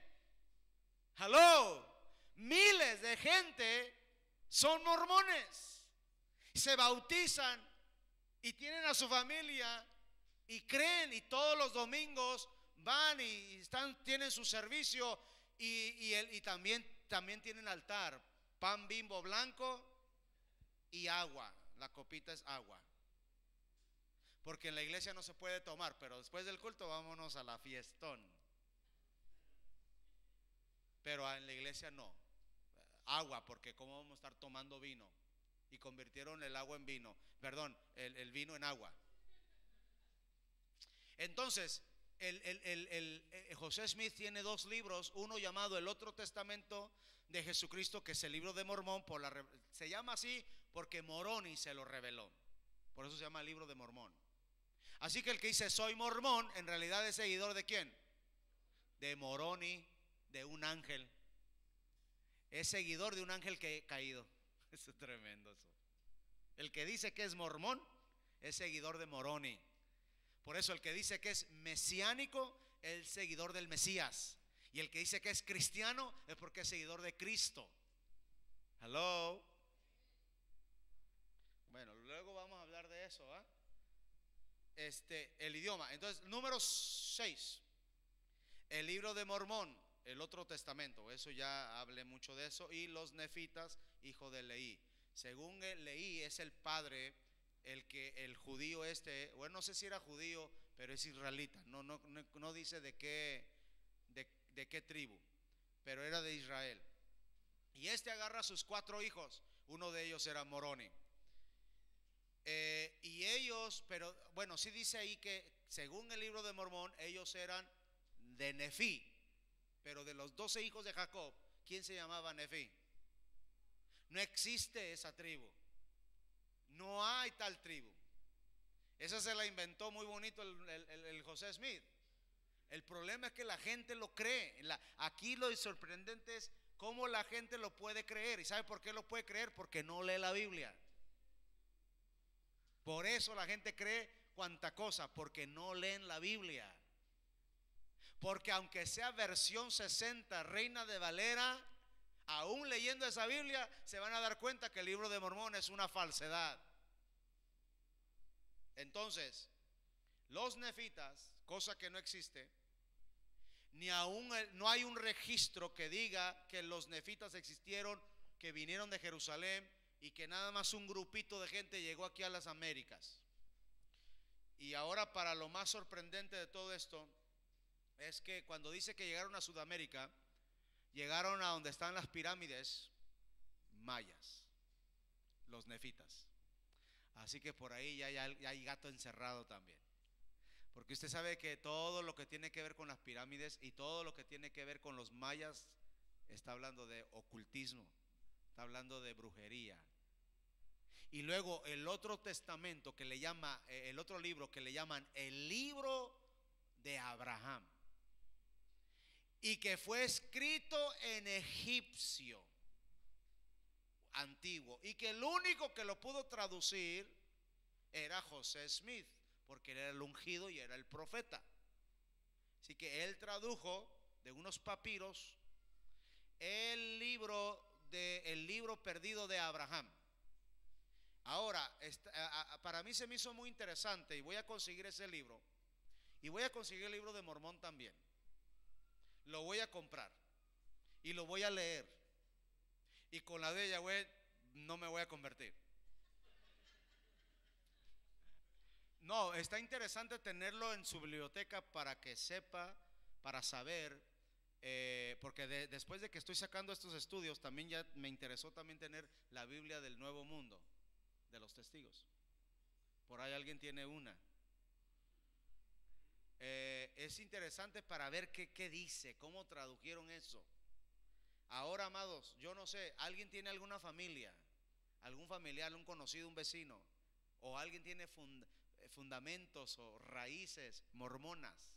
Hello. Miles de gente son mormones. Se bautizan y tienen a su familia y creen y todos los domingos van y tienen su servicio y también tienen altar, pan Bimbo blanco y agua. La copita es agua. Porque en la iglesia no se puede tomar, pero después del culto vámonos a la fiestón. Pero en la iglesia no. Agua, porque cómo vamos a estar tomando vino. y convirtieron el agua en vino, perdón, el vino en agua. Entonces, José Smith tiene dos libros, uno llamado El Otro Testamento de Jesucristo, que es el libro de Mormón, se llama así porque Moroni se lo reveló, por eso se llama el libro de Mormón. Así que el que dice soy mormón, en realidad es seguidor ¿de quién? De Moroni, de un ángel. Es seguidor de un ángel que caído. Eso es tremendo eso. El que dice que es mormón es seguidor de Moroni. Por eso el que dice que es mesiánico es seguidor del Mesías. Y el que dice que es cristiano es porque es seguidor de Cristo. Hello. Bueno, luego vamos a hablar de eso, ¿eh? El idioma. Entonces, número 6. El libro de Mormón, el Otro Testamento. Eso ya hablé mucho de eso. Y los nefitas, hijo de Leí. Según Leí es el padre, el judío bueno, no sé si era judío, pero es israelita. No dice de qué tribu, pero era de Israel. Y agarra a sus 4 hijos. Uno de ellos era Moroni. Y ellos, pero bueno, sí dice ahí que según el libro de Mormón, ellos eran de Nefí. Pero de los 12 hijos de Jacob, ¿quién se llamaba Nefí? No existe esa tribu. No hay tal tribu. Esa se la inventó muy bonito el José Smith. El problema es que la gente lo cree. Aquí lo sorprendente es cómo la gente lo puede creer. ¿Y sabe por qué lo puede creer? Porque no lee la Biblia. Por eso la gente cree cuanta cosa, porque no leen la Biblia. Porque aunque sea versión 60, Reina de Valera, aún leyendo esa Biblia se van a dar cuenta que el libro de Mormón es una falsedad. Entonces, los nefitas, cosa que no existe, ni aún no hay un registro que diga que los nefitas existieron, que vinieron de Jerusalén y que nada más un grupito de gente llegó aquí a las Américas. Y ahora, para lo más sorprendente de todo esto es que cuando dice que llegaron a Sudamérica, llegaron a donde están las pirámides mayas, los nefitas. Así que por ahí ya hay gato encerrado también. Porque usted sabe que todo lo que tiene que ver con las pirámides y todo lo que tiene que ver con los mayas está hablando de ocultismo, está hablando de brujería. Y luego el otro testamento que le llama, el otro libro que le llaman el libro de Abraham, y que fue escrito en egipcio antiguo, y que el único que lo pudo traducir era José Smith, porque él era el ungido y era el profeta. Así que él tradujo de unos papiros el libro perdido de Abraham. Ahora, para mí se me hizo muy interesante y voy a conseguir ese libro. Y voy a conseguir el libro de Mormón también. Lo voy a comprar y lo voy a leer. Y con la de Yahweh no me voy a convertir. No, está interesante tenerlo en su biblioteca para que sepa, para saber, porque después de que estoy sacando estos estudios, también ya me interesó también tener la Biblia del Nuevo Mundo, de los testigos. Por ahí alguien tiene una. Es interesante para ver qué dice, cómo tradujeron eso. Ahora, amados, yo no sé, ¿alguien tiene alguna familia, algún familiar, un conocido, un vecino, o alguien tiene fundamentos o raíces mormonas?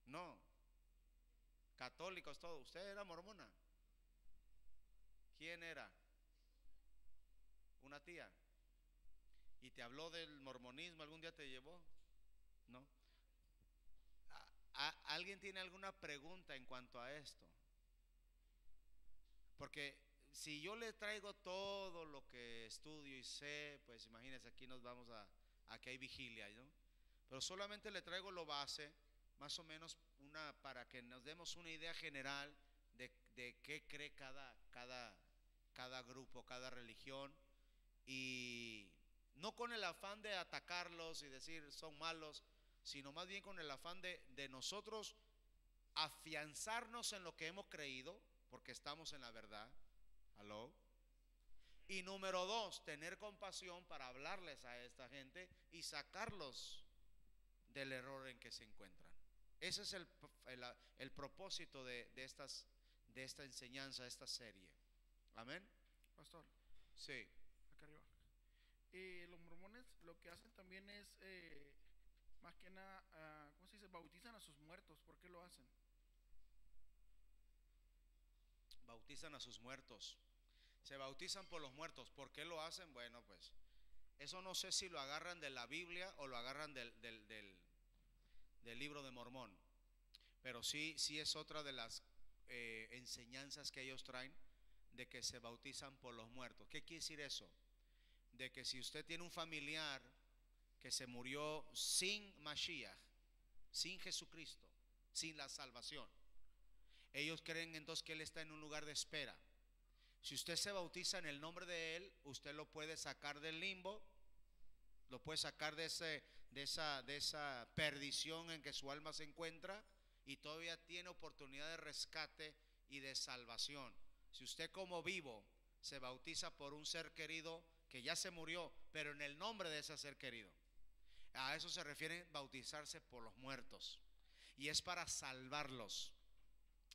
No, católicos todos. ¿Usted era mormona? ¿Quién era? Una tía. ¿Y te habló del mormonismo? ¿Algún día te llevó? No. ¿Alguien tiene alguna pregunta en cuanto a esto? Porque si yo le traigo todo lo que estudio y sé, pues imagínense, aquí nos vamos a que hay vigilia, ¿no? Pero solamente le traigo lo base, más o menos para que nos demos una idea general de qué cree cada grupo, cada religión, y no con el afán de atacarlos y decir son malos, sino más bien con el afán de nosotros afianzarnos en lo que hemos creído, porque estamos en la verdad. ¿Aló? Y número dos, tener compasión para hablarles a esta gente y sacarlos del error en que se encuentran. Ese es el propósito de esta enseñanza, de esta serie. Amén. Pastor, Sí. acá arriba. Los mormones lo que hacen también es, más que nada, ¿cómo se dice? Bautizan a sus muertos. ¿Por qué lo hacen? Bautizan a sus muertos. Se bautizan por los muertos. ¿Por qué lo hacen? Bueno, pues eso no sé si lo agarran de la Biblia o lo agarran del libro de Mormón. Pero sí es otra de las enseñanzas que ellos traen, de que se bautizan por los muertos. ¿Qué quiere decir eso? De que si usted tiene un familiar que se murió sin Mashiach, sin Jesucristo, sin la salvación, ellos creen entonces que él está en un lugar de espera. Si usted se bautiza en el nombre de él, usted lo puede sacar del limbo, lo puede sacar de esa perdición en que su alma se encuentra, y todavía tiene oportunidad de rescate y de salvación. Si usted como vivo se bautiza por un ser querido que ya se murió, pero en el nombre de ese ser querido, a eso se refiere bautizarse por los muertos. Y es para salvarlos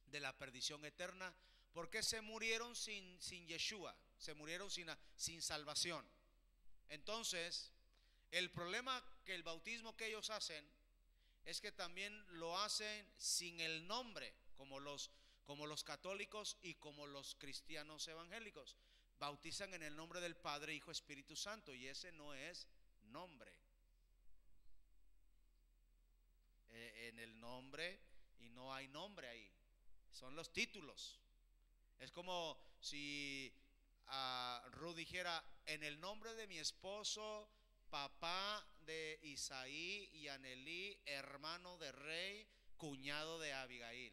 de la perdición eterna, porque se murieron sin Yeshua, se murieron sin salvación. Entonces, el problema que el bautismo que ellos hacen es que también lo hacen sin el nombre, como los católicos y como los cristianos evangélicos. Bautizan en el nombre del Padre, Hijo, Espíritu Santo, y ese no es nombre. En el nombre, y no hay nombre ahí, son los títulos. Es como si Ruth dijera: en el nombre de mi esposo, papá de Isaí y Anelí, hermano de Rey, cuñado de Abigail.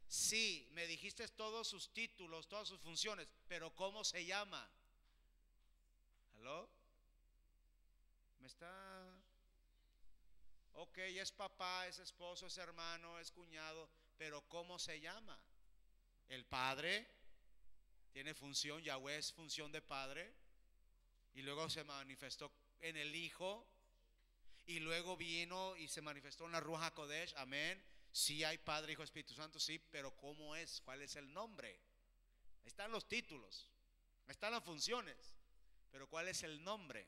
Sí, me dijiste todos sus títulos, todas sus funciones, pero ¿cómo se llama? ¿Aló? ¿Me está? Ok, es papá, es esposo, es hermano, es cuñado, pero ¿cómo se llama? El Padre tiene función, Yahweh es función de Padre, y luego se manifestó en el Hijo, y luego vino y se manifestó en la Ruach HaKodesh. Amén. Sí hay Padre, Hijo, Espíritu Santo, sí, pero ¿cómo es? ¿Cuál es el nombre? Ahí están los títulos, ahí están las funciones, pero ¿cuál es el nombre?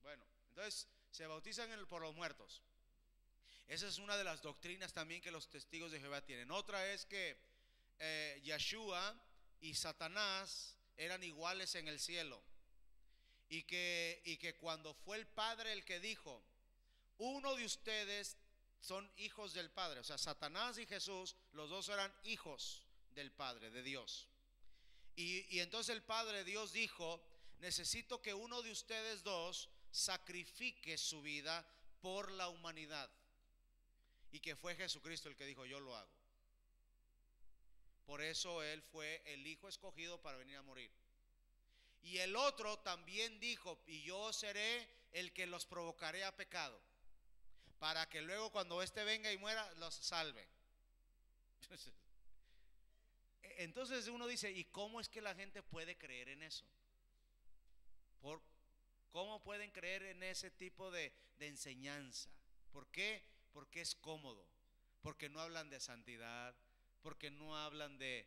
Bueno, entonces se bautizan por los muertos. Esa es una de las doctrinas también que los testigos de Jehová tienen. Otra es que Yeshua y Satanás eran iguales en el cielo, y que cuando fue el Padre el que dijo: uno de ustedes son hijos del Padre, o sea, Satanás y Jesús, los dos eran hijos del Padre, de Dios. Y entonces el Padre Dios dijo: necesito que uno de ustedes dos sacrifique su vida por la humanidad. Y que fue Jesucristo el que dijo: yo lo hago. Por eso él fue el hijo escogido para venir a morir. Y el otro también dijo: y yo seré el que los provocaré a pecado, para que luego cuando éste venga y muera, los salve. Entonces uno dice: ¿y cómo es que la gente puede creer en eso? ¿Cómo pueden creer en ese tipo de enseñanza? ¿Por qué? Porque es cómodo, porque no hablan de santidad, porque no hablan de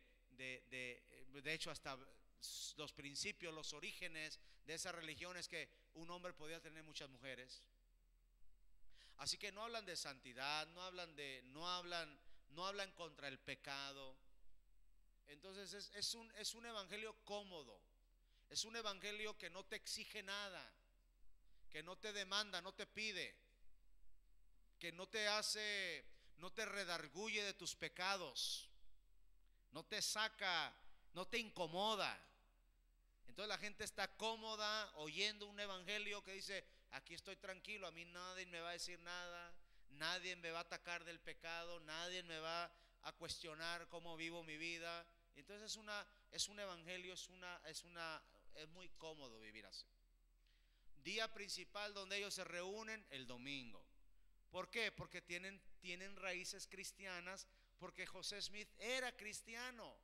hecho, hasta los principios, los orígenes de esa religión es que un hombre podía tener muchas mujeres. Así que no hablan de santidad, no hablan contra el pecado. Entonces es un evangelio cómodo, es un evangelio que no te exige nada, que no te demanda, no te pide, que no te redarguye de tus pecados, no te saca, no te incomoda. Entonces la gente está cómoda oyendo un evangelio que dice: aquí estoy tranquilo, a mí nadie me va a decir nada, nadie me va a atacar del pecado, nadie me va a cuestionar cómo vivo mi vida. Entonces es un evangelio, es muy cómodo vivir así. Día principal donde ellos se reúnen, el domingo. ¿Por qué? Porque tienen raíces cristianas, porque José Smith era cristiano.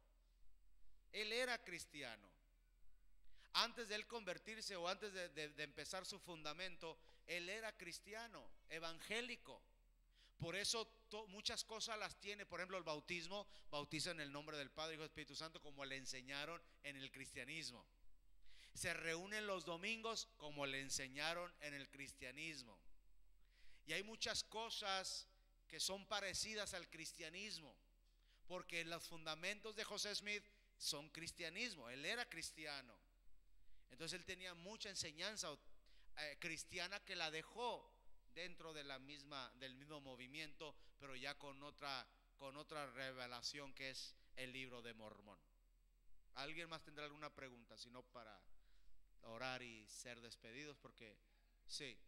Él era cristiano. antes de él convertirse o antes de empezar su fundamento, él era cristiano, evangélico. Por eso muchas cosas las tiene. Por ejemplo, el bautismo, bautiza en el nombre del Padre, Hijo y Espíritu Santo, como le enseñaron en el cristianismo. Se reúnen los domingos como le enseñaron en el cristianismo. Y hay muchas cosas que son parecidas al cristianismo, porque los fundamentos de José Smith son cristianismo. Él era cristiano. Entonces él tenía mucha enseñanza cristiana que la dejó dentro de del mismo movimiento, pero ya con otra revelación, que es el libro de Mormón. ¿Alguien más tendrá alguna pregunta? Si no, para orar y ser despedidos, porque sí.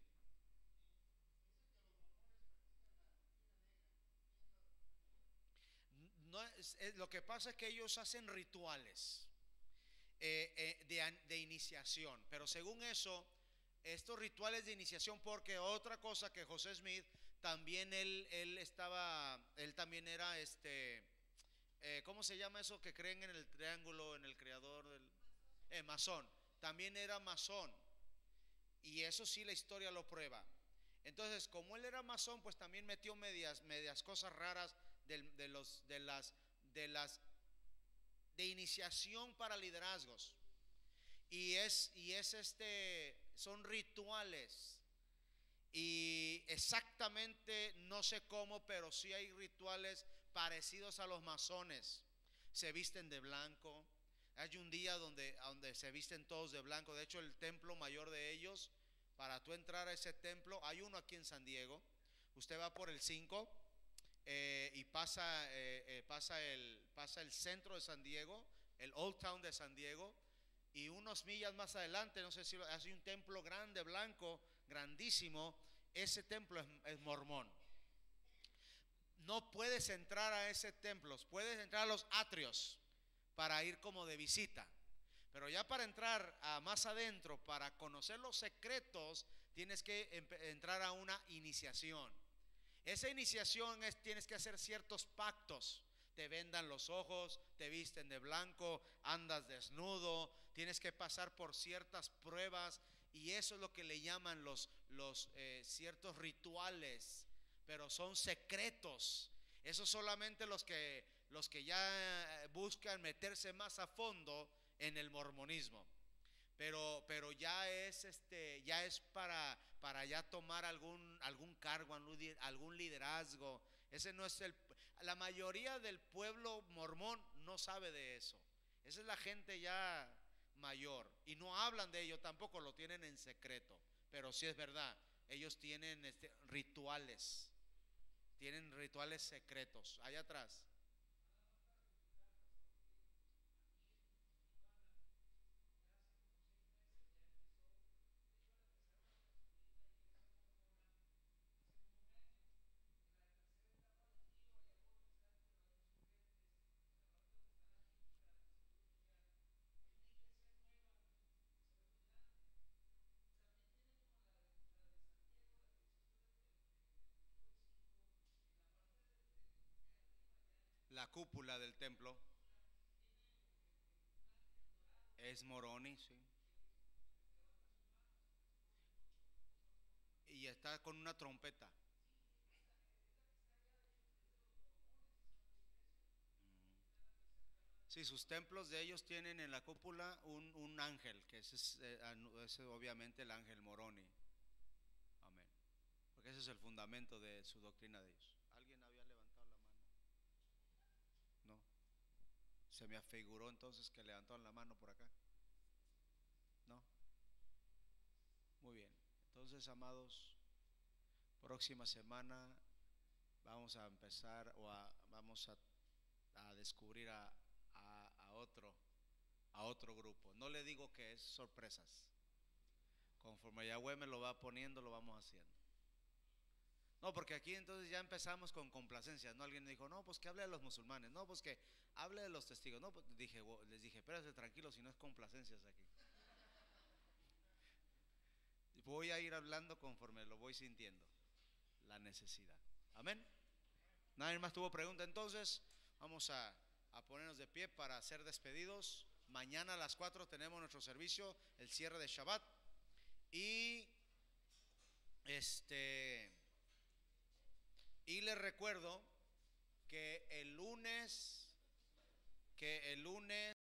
No, lo que pasa es que ellos hacen rituales de iniciación, pero según eso, estos rituales de iniciación, porque otra cosa que José Smith también él también era ¿cómo se llama eso que creen en el triángulo, en el creador del masón? También era masón, y eso sí la historia lo prueba. Entonces, como él era masón, pues también metió medias cosas raras de iniciación para liderazgos. Son rituales. Y exactamente no sé cómo, pero sí hay rituales parecidos a los masones. Se visten de blanco. Hay un día donde se visten todos de blanco. De hecho, el templo mayor de ellos, para tú entrar a ese templo, hay uno aquí en San Diego. Usted va por el 5 y pasa el centro de San Diego, el Old Town de San Diego, y unos millas más adelante, no sé si hay un templo grande, blanco, grandísimo. Ese templo es mormón. No puedes entrar a ese templo, puedes entrar a los atrios para ir como de visita, pero ya para entrar más adentro, para conocer los secretos, tienes que entrar a una iniciación. Esa iniciación tienes que hacer ciertos pactos. Te vendan los ojos, te visten de blanco, andas desnudo, tienes que pasar por ciertas pruebas, y eso es lo que le llaman los ciertos rituales, pero son secretos. Eso solamente los que ya buscan meterse más a fondo en el mormonismo. Pero ya es para ya tomar algún cargo, algún liderazgo. Ese no es la mayoría del pueblo mormón no sabe de eso. Esa es la gente ya mayor, y no hablan de ello tampoco, lo tienen en secreto. Pero sí es verdad, ellos tienen rituales secretos. Allá atrás. La cúpula del templo es Moroni, sí. Y está con una trompeta. Sí, sus templos de ellos tienen en la cúpula un ángel, que es obviamente el ángel Moroni. Amén. Porque ese es el fundamento de su doctrina de ellos. ¿Alguien había levantado la mano? No. Se me afiguró entonces que levantaron la mano por acá. No. Muy bien. Entonces, amados, próxima semana vamos a empezar vamos a descubrir a otro grupo. No le digo que es sorpresas. Conforme Yahweh me lo va poniendo, lo vamos haciendo. No, porque aquí entonces ya empezamos con complacencias, ¿no? Alguien dijo, no, pues que hable de los musulmanes, no, pues que hable de los testigos. No, pues les dije, espérense tranquilos, si no es complacencias aquí. Voy a ir hablando conforme lo voy sintiendo, la necesidad. Amén. Nadie más tuvo pregunta, entonces vamos a ponernos de pie para ser despedidos. Mañana a las 4 tenemos nuestro servicio, el cierre de Shabbat. Y les recuerdo que el lunes